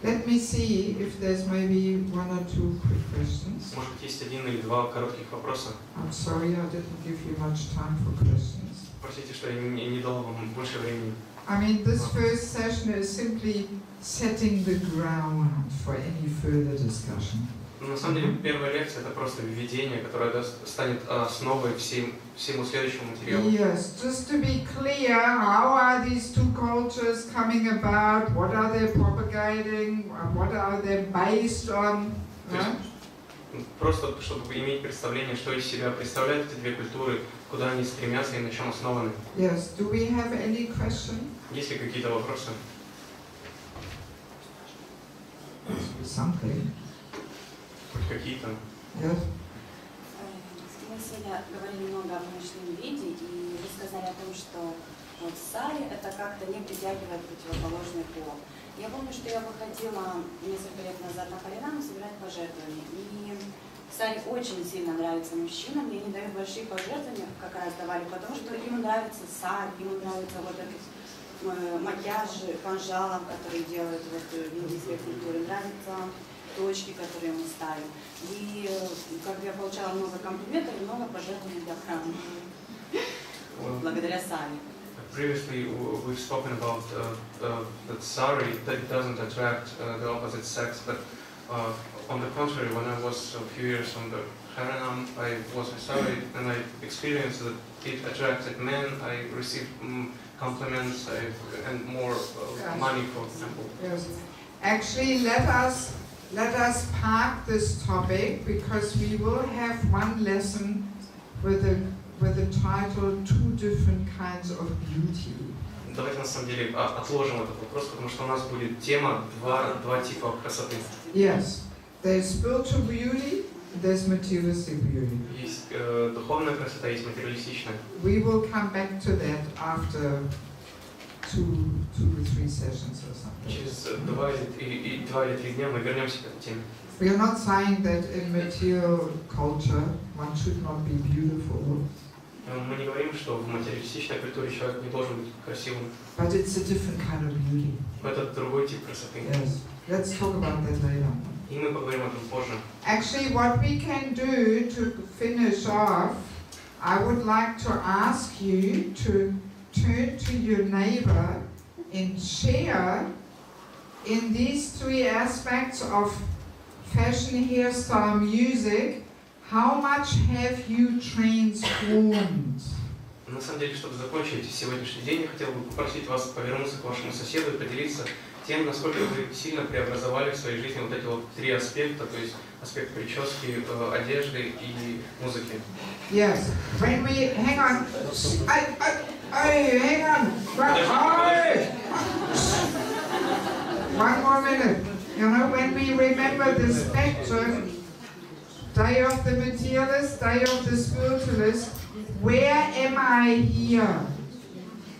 Let me see if there's maybe one or two quick questions. Может быть, есть один или два коротких вопроса. I'm sorry I didn't give you much time for questions. Простите, что я не дал вам больше времени. I mean, this first session is simply setting the ground for any further discussion. На самом деле, первая лекция это просто введение, которое станет основой всему следующему материалу. Yes, just to be clear, how are these two cultures coming about? What are they propagating? What are they based on? Просто чтобы иметь представление, что из себя представляют эти две культуры, куда они стремятся и на чем основаны. Yes. Do we have any question? Есть ли какие-то вопросы? Something. Хоть какие-то. Yes. Мы сегодня говорили много о внешнем виде, и вы сказали о том, что вот сари это как-то не притягивает противоположный пол. Я помню, что я выходила несколько лет назад на Харинаму собирать пожертвования, и сари очень сильно нравится мужчинам, и они дают большие пожертвования, как раз давали, потому что им нравится сари, им нравится вот этот макияжи, панжалом, которые делают вот в индийской культуре, нравится точки, которые мы ставим. И как бы я получала много комплиментов и много пожертвований для храма. Благодаря сари. Previously, we've spoken about that sari that it doesn't attract the opposite sex, but on the contrary, when I was a few years on the Haranam, I was in sari and I experienced that it attracted men. I received compliments and more money, for example. Yes. Actually, let us park this topic because we will have one lesson with the title "Two Different Kinds of Beauty." Давайте на самом деле отложим этот вопрос, потому что у нас будет тема два типа красоты. Yes, there's spiritual beauty, there's materialistic beauty. Есть духовная красота, есть материалистичная. We will come back to that after two or three sessions or something. Через два или три дня мы вернемся к этой теме. We are not saying that in material culture one should not be beautiful. Мы не говорим, что в материалистичной культуре человек не должен быть красивым. But it's a different kind of beauty. Это другой тип красоты. Yes. Let's talk about that later. И мы поговорим об этом позже. Actually, what we can do to finish off, I would like to ask you to turn to your neighbor and share in these three aspects of fashion, hairstyle, music. How much have you transformed? На самом деле, чтобы закончить сегодняшний день, я хотел бы попросить вас повернуться к вашему соседу и поделиться тем, насколько вы сильно преобразовали в своей жизни вот эти вот три аспекта, то есть аспект прически, одежды и музыки. Yes. When we hang on. Hang on. One more minute. You know, when we remember the spectrum, day of the materialist, day of the spiritualist, where am I here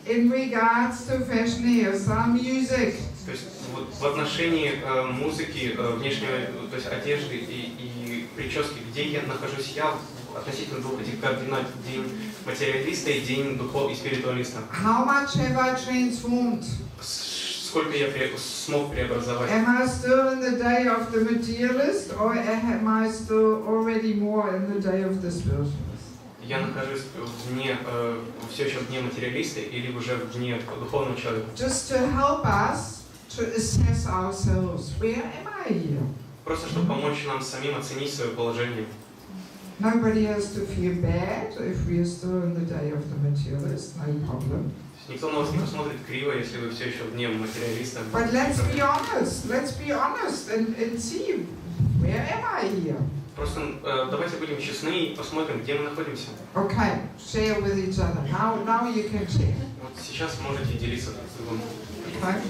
in regards to fashion, hairstyle, music? То есть вот в отношении музыки, внешнего, то есть одежды и прически, где я нахожусь я относительно двух этих координат, день материалиста и день и спиритуалиста. How much have I transformed? Сколько я смог преобразовать? Am I still in the day of the materialist, or am I still already more in the day of the spiritualist? Я нахожусь вне, все еще вне материалиста или уже вне духовного человека. Just to help us to assess ourselves. Where am I here? Просто чтобы помочь нам самим оценить свое положение. Nobody has to feel bad if we are still in the day of the materialist. No problem. Никто на вас не посмотрит криво, если вы все еще вне материалиста. But let's be honest. Let's be honest and see where am I here. Просто давайте будем честны и посмотрим, где мы находимся. Okay, share with each other. Now you can share. Вот сейчас можете делиться друг с другом. Okay.